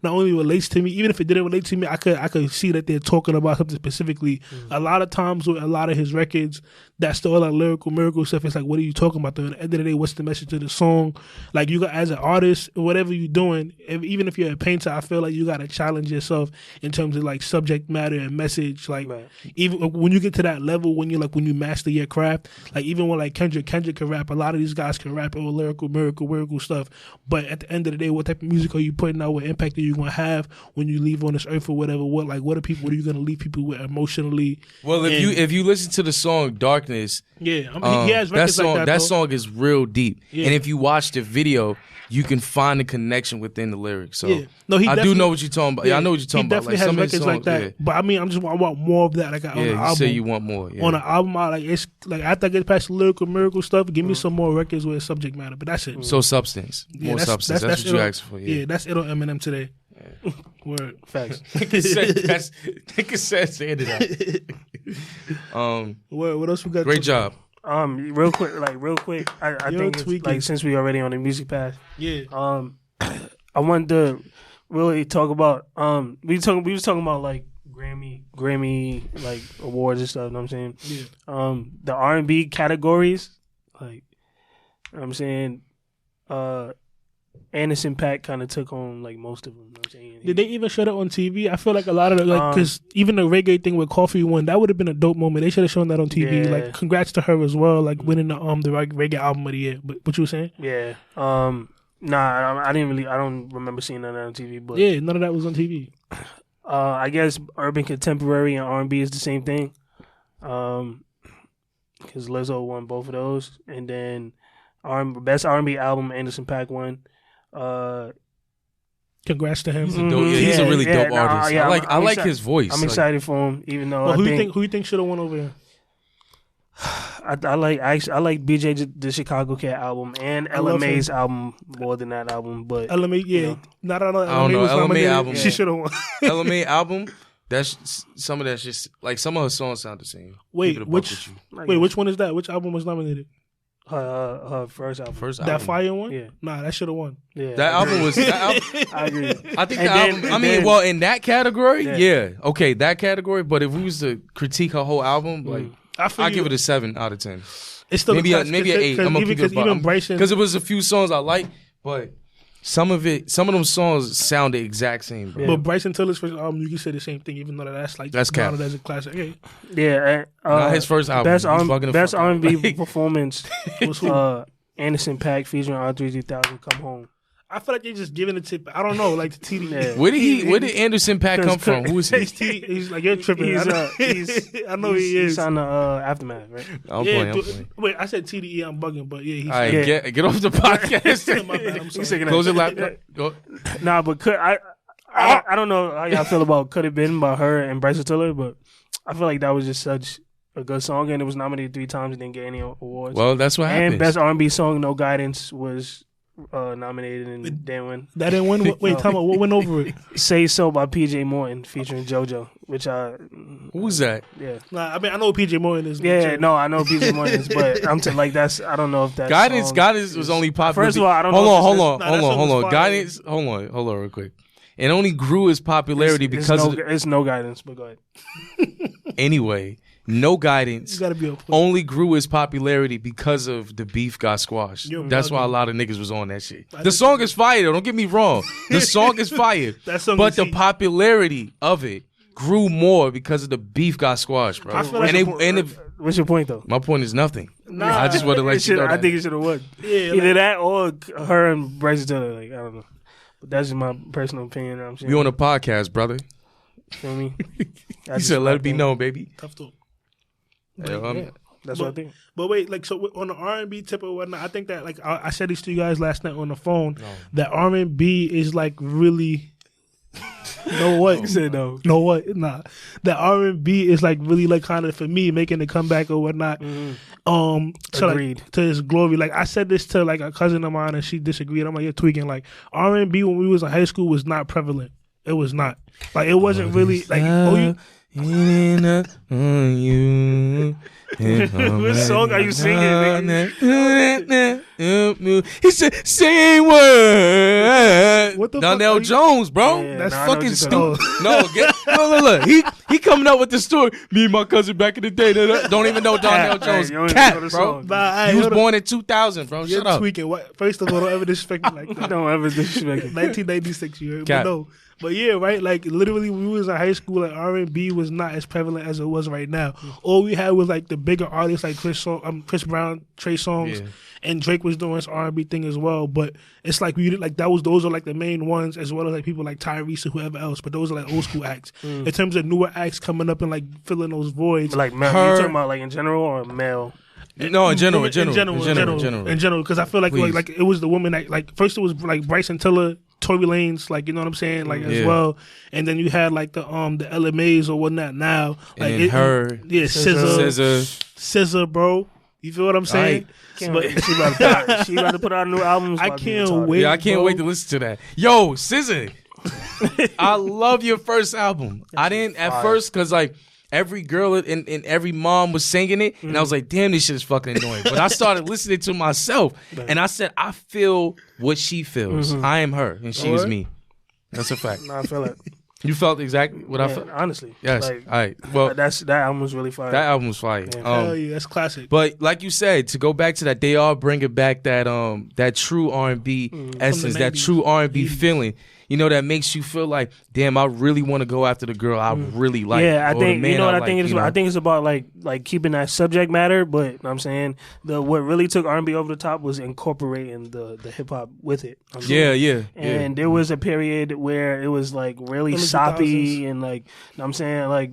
not only relates to me. Even if it didn't relate to me, I could see that they're talking about something specifically. A lot of times with a lot of his records, that's still like lyrical miracle stuff. It's like, what are you talking about? Though? At the end of the day, what's the message of the song? Like you got as an artist, whatever you're doing, even if you're you're a painter, I feel like you gotta challenge yourself in terms of like subject matter and message. Like even when you get to that level, when you master your craft, like even when like Kendrick can rap. A lot of these guys can rap all lyrical, miracle stuff. But at the end of the day, what type of music are you putting out? What impact are you gonna have when you leave on this earth or whatever? What are you gonna leave people with emotionally? Well, if you listen to the song Darkness, he has records that song is real deep. Yeah. And if you watch the video, you can find the connection within the lyrics. So I do know what you're talking about. Yeah, I know what you're talking about. He definitely has records like that. But I mean, I want more of that. Like on the album. You say you want more. Yeah. On the album, it's like after I get past the lyrical miracle stuff, give me some more records with subject matter. But that's it. So substance, more substance. That's what you asked for. Yeah, that's it on Eminem today. Yeah. Word. Facts. Nigga said to end it out. What else we got? Great job. Real quick. I think it's, like since we already on the music path. Yeah. I wanted to really talk about we was talking about like Grammy like awards and stuff. You know what I'm saying? Yeah. The R&B categories, like, you know what I'm saying, Anderson .Paak kind of took on like most of them. You know what I'm saying? Did they even show that on TV? I feel like a lot of because even the reggae thing with Coffee won, that would have been a dope moment. They should have shown that on TV. Yeah. Like, congrats to her as well, like winning the reggae album of the year. But what you were saying? Yeah. Nah, I don't remember seeing that on TV. But yeah, none of that was on TV. I guess urban contemporary and R&B is the same thing. Because Lizzo won both of those, and then best R&B album, Anderson .Paak won. Congrats to him. He's a really dope artist. I like his voice. I'm excited for him, even though who you think should have won over him? I like BJ the Chicago Cat album and LMA's album more than that album, but LMA, you know. I don't know. LMA album, she should have won. LMA album. That's some of that's just like some of her songs sound the same. Which one is that? Which album was nominated? Her first album. That Fire one? Yeah. Nah, that should have won. Yeah. That album was. I agree. I think album. In that category, okay, that category. But if we was to critique her whole album, like I give it a 7 out of 10. It's still maybe an 8. I'm gonna keep it because it was a few songs I like, but some of them songs sound the exact same. Bro. But Bryson Tiller's first album, you can say the same thing, even though that's cap. As a classic. Okay. Yeah, not his first album. Best R&B performance was Anderson .Paak featuring R3 3000. Come Home. I feel like they're just giving it to, I don't know, like the TDE. Yeah. Where did Anderson .Paak come from? Who is he? He's like, you're tripping. I know he is. He's on the Aftermath, right? I'm playing. Wait, I said TDE, I'm bugging, but yeah, he's all right, get off the podcast. My bad, I'm sorry. Close your laptop. Go. Nah, but I don't know how y'all feel about Could Have Been by her and Bryson Tiller, but I feel like that was just such a good song, and it was nominated 3 times and didn't get any awards. Well, that's what happened. And Best R&B Song, No Guidance, was nominated and didn't win. That didn't win? Wait, tell me, what went over it? Say So by PJ Morton featuring JoJo, which who's that? Yeah. Nah, I mean, I know PJ Morton is. Yeah, no, I know PJ Morton is, but I'm like, I don't know if that Guidance was only popular. First of all, I don't know. Hold on. Guidance, hold on real quick. It only grew its popularity because it's No Guidance, but go ahead. Anyway, No Guidance gotta be only grew its popularity because of the beef got squashed. That's why a lot of niggas was on that shit. The song is fire, though. Don't get me wrong. The song is fire. But the popularity of it grew more because of the beef got squashed, bro. What's your point, though? My point is nothing. Nah, I just want to let you know that. I think it should have won. Yeah, either that or her and Bryson Tiller. Like, I don't know. But that's just my personal opinion. I'm saying. We on a podcast, brother. Feel me? He said, let it be known, baby. TufTalk. That's what I think. But wait, like, so on the R&B tip or whatnot, I think that, like, I said this to you guys last night on the phone, that R&B is, like, really... No what? You said no. No what? Nah. That R&B is like really like kind of for me making the comeback or whatnot. Mm-hmm. Agreed. Like, to his glory. Like I said this to like a cousin of mine and she disagreed. I'm like, you're tweaking. Like R&B when we was in high school was not prevalent. It was not. Like it wasn't really like on you. What song are you singing, He said, "Say word." What the Donnell fuck? Jones, bro. Yeah, That's nah, I know fucking what you're stupid. No, look. He coming up with the story. Me and my cousin back in the day. Don't even know Donnell Jones. you don't even Cat, know the bro. song. Nah, He was born in 2000, bro. You're Shut up. tweaking. What? First of all, don't ever disrespect me like that. Don't ever disrespect it. 1996, you heard? Cap. But no. But yeah, right. Like literally, when we was in high school, like R&B was not as prevalent as it was right now. All we had was like the bigger artists like Chris Brown, Trey Songz, Yeah. and Drake was doing his R&B thing as well. But it's like we like those are like the main ones, as well as like people like Tyrese and whoever else. But those are like old school acts. In terms of newer acts coming up and like filling those voids, Like, male, you talking about like in general or male? No, in general. in general, because I feel like Please. like it was the woman that like first it was like Bryson Tiller, Tory Lanez, like you know what I'm saying, like as Yeah. well, and then you had like the LMAs or whatnot. Now, like And her, yeah, SZA, bro. You feel what I'm saying? Can't But- wait. She about to put out a new album. I can't wait. Yeah, I can't bro. wait to listen to that. Yo, SZA, I love your first album. I didn't at first because like every girl and every mom was singing it, and I was like, damn, this shit is fucking annoying. But I started listening to myself, and I said, I feel what she feels. I am her, and she is me. That's a fact. No, I feel it. You felt exactly what I felt. Honestly. Yes. Like, All right. Well, that album was really fire. that album was fire. Hell yeah, that's classic. But like you said, to go back to that, they are bringing back that that true R&B essence, that 90s, true R&B 80s. feeling. You know, that makes you feel like, damn, I really want to go after the girl I really like. Yeah, I or the think man you know what I like, think it's you about. know? I think it's about like keeping that subject matter, but you know what I'm saying what really took R&B over the top was incorporating the hip hop with it. You know what I'm saying? Yeah. And there was a period where it was like really In the soppy 2000s. and like, you know what I'm saying, like,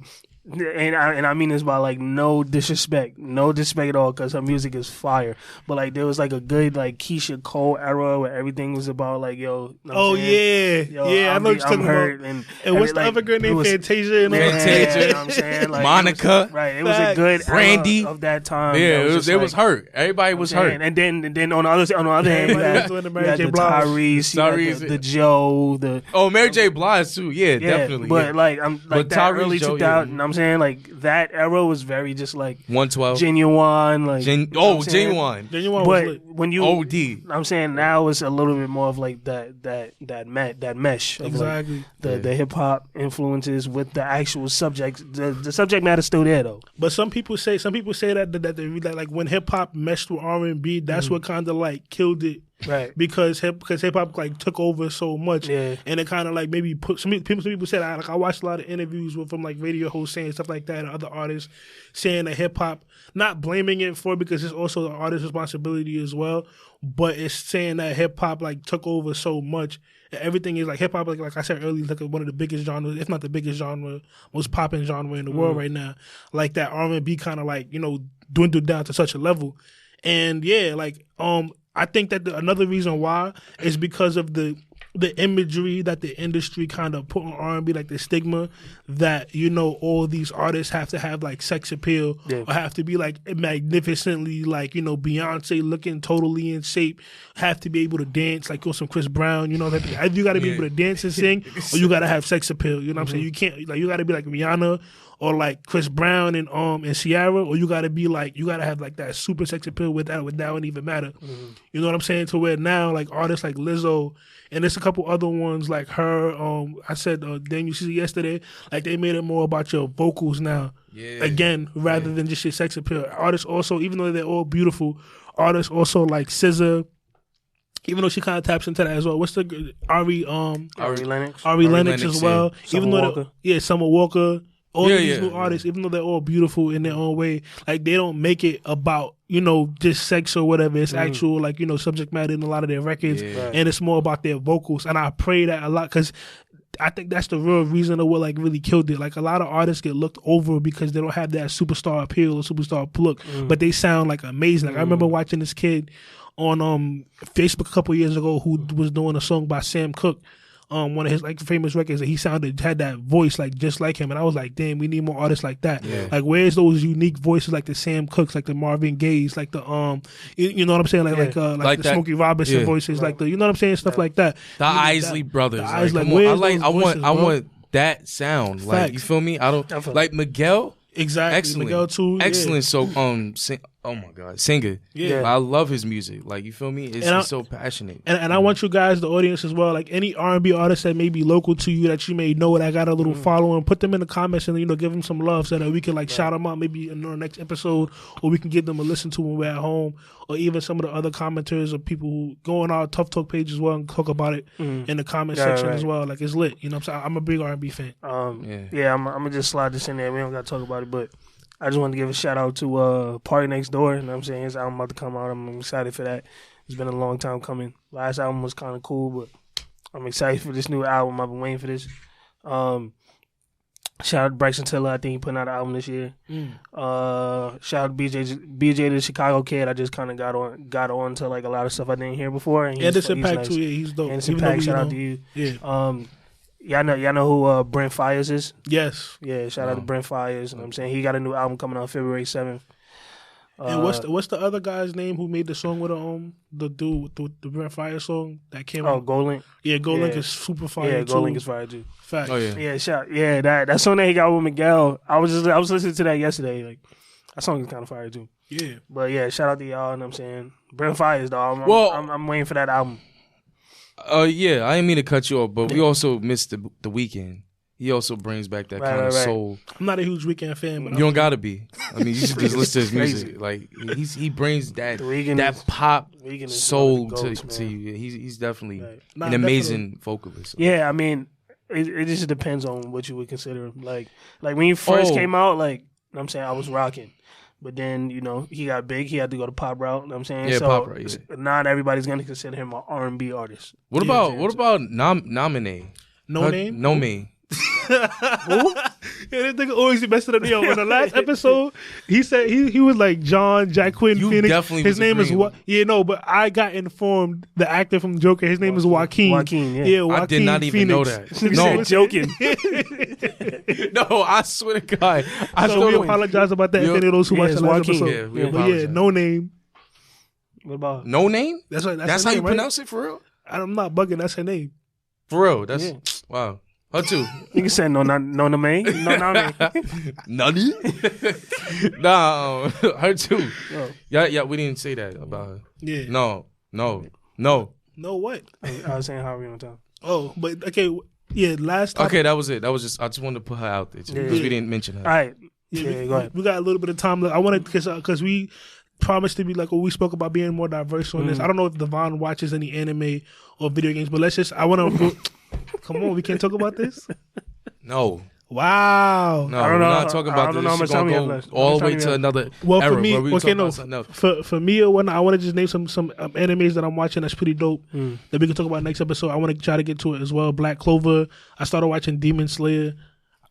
and I mean this by like no disrespect at all, because her music is fire. But like there was like a good like Keisha Cole era where everything was about like, yo. You know what I'm saying? yeah, yeah. I know what you're talking hurt, about. And what's the other girl it named was- Fantasia? And all that? Fantasia. you know what I'm saying? Like, Monica. it was, right. It was a good Brandy. era of that time. Yeah, that it just was like, hurt. Everybody was hurt. And then on the other hand, you Everybody was had, doing the you Mary had J. the Blige. Tyrese, you had Tyrese. the Joe, the Oh, Mary J. Blige too. Yeah, definitely. But yeah. like I'm like But that Tyrese, early Joe, 2000. yeah. I'm saying like that era was very just like 112. genuine, like you know what I'm saying? Genuine. Genuine was But lit. when you OD. I'm saying now it's a little bit more of like that mesh of Exactly. like the hip hop influences with the actual subject. The subject matter's still there though. But some people say that they really like when hip hop meshed with R&B, that's what kind of like killed it. Right. Because hip hop like took over so much, Yeah. and it kind of like maybe put some people said I watched a lot of interviews from like radio hosts saying stuff like that, and other artists saying that hip hop, not blaming it for it because it's also the artist's responsibility as well, but it's saying that hip hop like took over so much. Everything is like hip hop, like I said earlier, like one of the biggest genres, if not the biggest genre, most popping genre in the world right now. Like that R&B kind of like dwindled down to such a level, and yeah, like I think that another reason why is because of the imagery that the industry kind of put on R&B, like the stigma that all these artists have to have like sex appeal or have to be like magnificently like Beyonce looking totally in shape, have to be able to dance like some Chris Brown, either you got to be able to dance and sing or you got to have sex appeal. You know what I'm saying? You can't you got to be like Rihanna or like Chris Brown and Ciara, or you gotta have like that super sex appeal that wouldn't even matter. You know what I'm saying? To where now like artists like Lizzo and there's a couple other ones like her. I said Daniel Caesar yesterday, like they made it more about your vocals now. Yeah. Again, rather than just your sex appeal. Artists also, even though they're all beautiful, artists also like SZA. Even though she kind of taps into that as well. What's the Ari Lennox? Ari Lennox as well. Yeah. Even though Summer Walker. All of these new yeah. artists, even though they're all beautiful in their own way, like they don't make it about just sex or whatever. It's actual like subject matter in a lot of their records, and it's more about their vocals. And I pray that a lot because I think that's the real reason of what like really killed it. Like a lot of artists get looked over because they don't have that superstar appeal or superstar look, but they sound like amazing. Like I remember watching this kid on Facebook a couple years ago who was doing a song by Sam Cooke. One of his like famous records, that had that voice like just like him, and I was like, damn, we need more artists like that. Yeah. Like, where's those unique voices like the Sam Cookes, like the Marvin Gayes, like the you know what I'm saying, like the that, Smokey Robinson voices, like the you know what I'm saying, stuff like that. The Isley Brothers. The Isley, come on. I want that sound. Like, Facts. you feel me? I don't Definitely. like Miguel. Exactly. Excellent. Miguel too. Excellent. So oh my God, singer. Yeah. I love his music. Like, you feel me? It's so passionate. And I want you guys, the audience as well, like any R&B artists that may be local to you that you may know that got a little following, put them in the comments and give them some love so that we can shout them out maybe in our next episode, or we can give them a listen to when we're at home, or even some of the other commenters or people who go on our TufTalk page as well and talk about it in the comment section as well. Like, it's lit. You know what I'm saying? I'm a big R&B fan. I'm gonna just slide this in there. We don't gotta talk about it, but I just wanted to give a shout out to Party Next Door. You know what I'm saying? His album about to come out. I'm excited for that. It's been a long time coming. Last album was kind of cool, but I'm excited for this new album. I've been waiting for this. Shout out to Bryson Tiller. I think he putting out an album this year. Shout out to BJ the Chicago Kid. I just kind of got on to like a lot of stuff I didn't hear before. And Anderson he's Paak nice. too. Yeah, he's dope. Anderson Even though Paak. we Shout out know- to you. Yeah. Y'all know who Brent Fires is? Yes. Yeah, shout out to Brent Fires. You know what I'm saying? He got a new album coming out February 7th. And what's the other guy's name who made the song with the dude with the Brent Fire song that came out? GoldLink. Yeah, GoldLink Yeah. is super fire Yeah, too. GoldLink is fire too. Facts. Oh yeah. Yeah, that song that he got with Miguel. I was listening to that yesterday. Like, that song is kind of fire too. Yeah. But yeah, shout out to y'all. You know what I'm saying? Brent Fires, dog. Well- I'm waiting for that album. Yeah, I didn't mean to cut you off, but we also missed the Weeknd. He also brings back that kind of right. soul. I'm not a huge Weeknd fan, but You don't gotta be. I mean, you should just listen to his music. Like, he brings that The Weeknd that is- pop Weeknd is soul one of the goats, to man. you. He's definitely Right. Nah, an amazing vocalist. Yeah, I mean, it just depends on what you would consider him. Like when he first came out, like, you know what I'm saying, I was rocking. But then, he got big. He had to go the pop route. You know what I'm saying? Yeah, so pop route, yeah. not everybody's going to consider him an R&B artist. What You know about I'm saying? Nominee? No Name. No me. Yeah, this nigga always messing up. Yo, in the last episode, he said he was like John Jack Quinn You Phoenix. definitely His was name is agreeing. Yeah, no, but I got informed the actor from Joker. His name is Joaquin. Joaquin, yeah. Joaquin I did not even know Phoenix. that. He No. said joking. No, I swear to God. I So still we don't. apologize about that. If Yo, any of those who yeah, watched it's the last Joaquin. episode, Yeah, we but yeah, apologize. No Name. What about? No name? That's right. That's her how name, you right? pronounce it for real? I'm not bugging. That's her name. For real? That's Yeah. wow. Her too. You can say no name. No name. Nutty? Nah, her too. Oh. Yeah, we didn't say that about her. Yeah. No. No what? I was saying Harvey on time. Oh, but okay. Yeah, last time. Okay, that was it. I just wanted to put her out there too, Yeah. because we didn't mention her. All right. Yeah, Yeah, go ahead. we got a little bit of time left. I wanted because we promised to be like we spoke about being more diverse on this. I don't know if Devon watches any anime or video games, but I want to. Come on, we can't talk about this. No. Wow. No, I don't we're know. not talking I about don't this. know how We're much time we gonna have go left. How all much the way time we to have? another Well, era for me, where we okay, talk no. about something else. For me, I want to just name some animes that I'm watching that's pretty dope that we can talk about next episode. I want to try to get to it as well. Black Clover. I started watching Demon Slayer.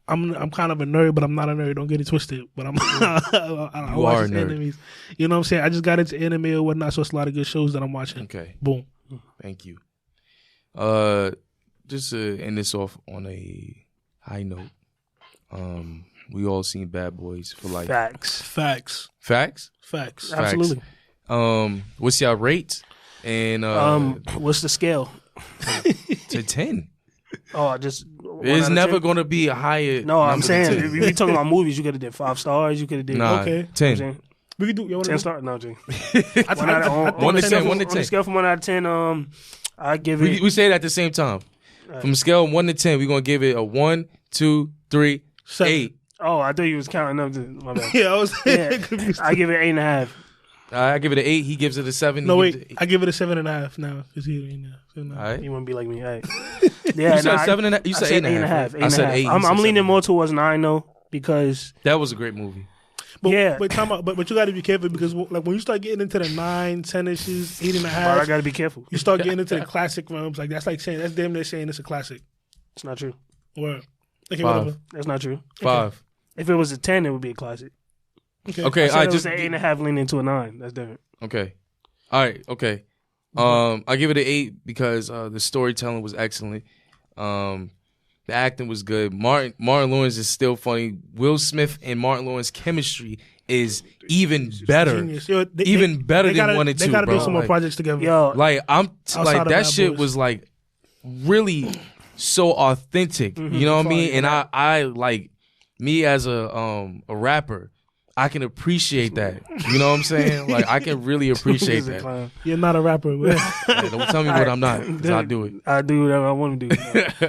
I'm kind of a nerd, but I'm not a nerd. Don't get it twisted. But I'm I You watch are a nerd. animes. You know what I'm saying? I just got into anime or whatnot, so it's a lot of good shows that I'm watching. Okay. Boom. Thank you. Just to end this off on a high note. We all seen Bad Boys for Life. Facts. Facts. Facts? Facts. Absolutely. What's your rate? And What's the scale? to 10. Oh, just It's never going to be a higher. No, I'm number than saying 10. if we talking about movies, you could have did 5 stars. You could have did Nah, Okay. 10. We can do. You 10 want stars. No, Jay. I One to 10, On a scale from 1 out of 10, I give it. We say it at the same time. From a scale of 1 to 10, we're going to give it a 1, 2, 3, 7. 8. Oh, I thought you was counting up. My bad. Yeah, I was Yeah, confused. I give it 8.5. I give it an 8. He gives it a 7. No, he gives wait. I give it a 7.5 now. Cause he, All right. You want to be like me? All right. Yeah, You said nah, 7.5. You I said 8.5. I said 8. You I'm said leaning 7. more towards 9 though because That was a great movie. But, Yeah. but time out. But you got to be careful because like when you start getting into the 9, 10 inches, 8.5, I got to be careful. you start getting into the classic realms. Like that's damn near saying it's a classic. It's not true. Word. Okay, 5. whatever. That's not true. 5. If it was a 10, it would be a classic. Okay, I I said it was just an 8.5 leaning into a 9. That's different. okay. All right, okay. I give it an 8 because the storytelling was excellent. The acting was good. Martin Lawrence is still funny. Will Smith and Martin Lawrence chemistry is even better. Genius. Yo, Even better they than gotta, 1 and 2, They got to bro. do some more Like- projects together. Yo, Like Outside of that Bad shit Boys. was like really so authentic. You know what I mean? And I like me as a rapper. I can appreciate that. You know what I'm saying? Like I can really appreciate that. You're not a rapper. Yeah, don't tell me what I'm not, because I do it. I do whatever I want to do.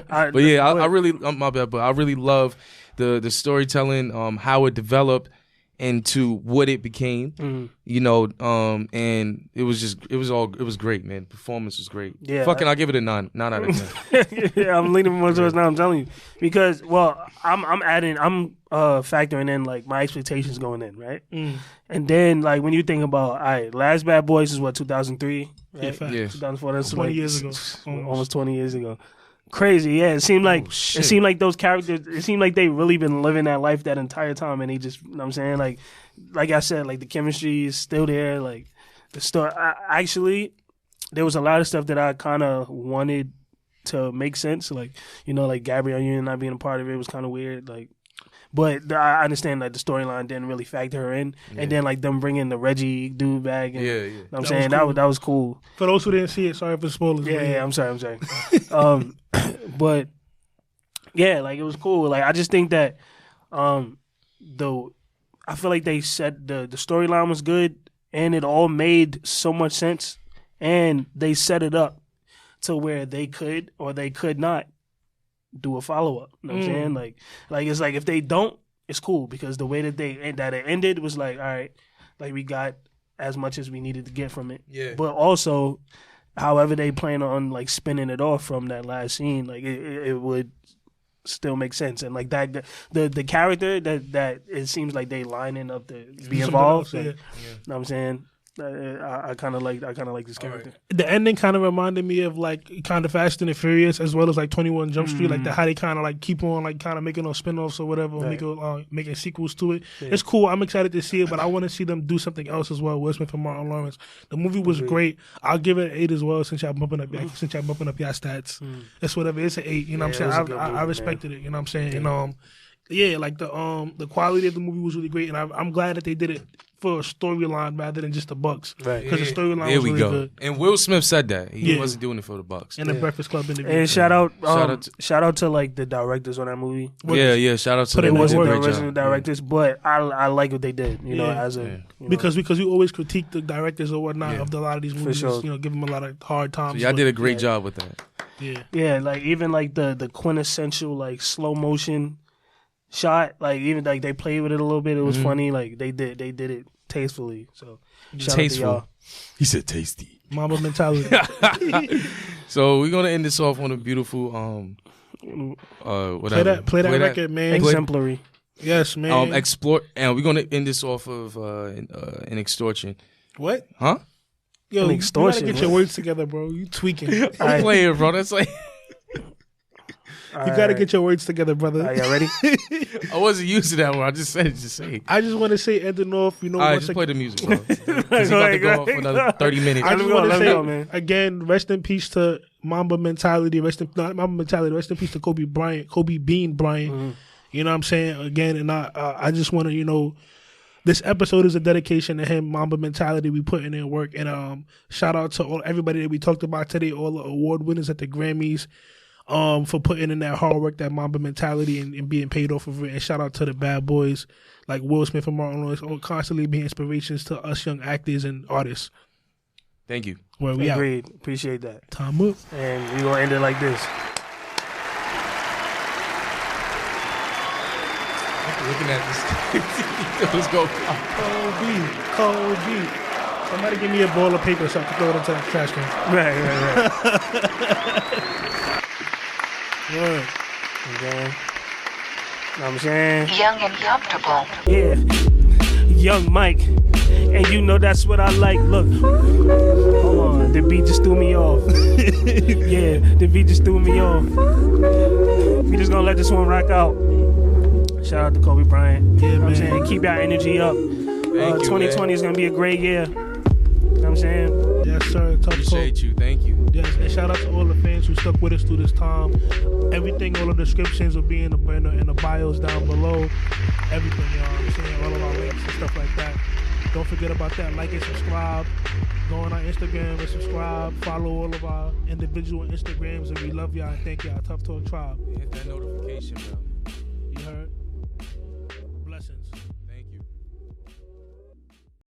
But yeah, I really, my bad, but I really love the storytelling, how it developed into what it became. You know, and it was great, man. Performance was great. Yeah, I'll give it a 9 out of 10. Yeah, I'm leaning more towards 9. I'm telling you, because I'm factoring in like my expectations going in, right? And then like when you think about, all right, last Bad Boys is what, 2003, right? Yeah, 2004. That's 20 like years ago, almost 20 years ago. Crazy, yeah. It seemed like those characters. It seemed like they really been living that life that entire time, and they just, you know what I'm saying, like I said, like the chemistry is still there. Like the story. Actually, there was a lot of stuff that I kind of wanted to make sense. Like, you know, like Gabrielle Union not being a part of it was kind of weird. Like, but I understand that the storyline didn't really factor her in, and then like them bringing the Reggie dude back. And, you know what I'm saying, that was cool. For those who didn't see it, sorry for spoilers. Yeah, I'm sorry. But yeah, like it was cool. Like I just think that I feel like they said the storyline was good, and it all made so much sense, and they set it up to where they could or they could not do a follow-up. You know what I'm saying? Like it's like if they don't, it's cool, because the way that it ended was like, all right, like we got as much as we needed to get from it. Yeah. But also, however they plan on like spinning it off from that last scene, like it would still make sense. And like that the character that it seems like they lining up to be involved. Like, you know what I'm saying? I kind of like this character. Right. The ending kind of reminded me of like kind of Fast and the Furious, as well as like 21 Jump Street, like how they kind of like keep on like kind of making those spin-offs or whatever, right. Making sequels to it. Yeah. It's cool. I'm excited to see it, but I want to see them do something else as well. Will Smith and Martin Lawrence. The movie was great. I'll give it an 8 as well, since y'all bumping up your stats. It's whatever. It's an 8. You know what I'm saying? I respected it. You know what I'm saying? And like the quality of the movie was really great, and I'm glad that they did it for a storyline rather than just the bucks. Right. Because the storyline was really good. And Will Smith said that. He wasn't doing it for the bucks. In the Breakfast Club interview. And shout out to like the directors on that movie. Yeah, shout out to them. It wasn't the original directors, but I like what they did, you know, as a... You know. Because we always critique the directors or whatnot of a lot of these movies, you know, give them a lot of hard times. So y'all did a great job with that. Yeah, like even like the quintessential like slow motion shot, like even like they played with it a little bit. It was funny. Like they did it tastefully. So shout out to y'all. He said tasty. Mamba mentality. So we're gonna end this off on a beautiful whatever. Play that record, man. Exemplary. Yes, man. Explore, and we're gonna end this off of an extortion. What? Huh? Yo, you gotta get your words together, bro. You tweaking. I'm playing, bro. That's like. You gotta get your words together, brother. Are y'all ready? I wasn't used to that one. I just said it to say. I just want to say ending off. You know, all right, just play the music, bro. He's about to go off for another 30 minutes. I just want to say again, rest in peace to Mamba mentality. Rest in peace to Kobe Bean Bryant. You know what I'm saying? Again, and I just want to, you know, this episode is a dedication to him, Mamba mentality. We putting in work, and shout out to everybody that we talked about today, all the award winners at the Grammys. For putting in that hard work, that Mamba mentality, and being paid off of it. And shout out to the bad boys like Will Smith and Martin Lawrence, constantly being inspirations to us young actors and artists. Thank you. Well, we agreed. Appreciate that. Time up. And we're going to end it like this. Looking at this. Let's go. Kobe. Somebody give me a ball of paper so I can throw it into that trash can. Right. Yeah. Okay. Know what I'm saying? Young and comfortable. Yeah. Young Mike. And you know that's what I like. Look. Hold on. The beat just threw me off. Yeah. The beat just threw me off. We just gonna let this one rock out. Shout out to Kobe Bryant. Yeah, man. I'm saying? Keep your energy up. 2020 is gonna be a great year. You know what I'm saying? Yes, sir. Appreciate you. Thank you. Yes, and shout out to all the fans who stuck with us through this time. Everything, all the descriptions will be in the bios down below. Everything, y'all. I'm saying all of our links and stuff like that. Don't forget about that. Like and subscribe. Go on our Instagram and subscribe. Follow all of our individual Instagrams, and we love y'all and thank y'all. Tough Talk Tribe. Hit that notification bell. You heard?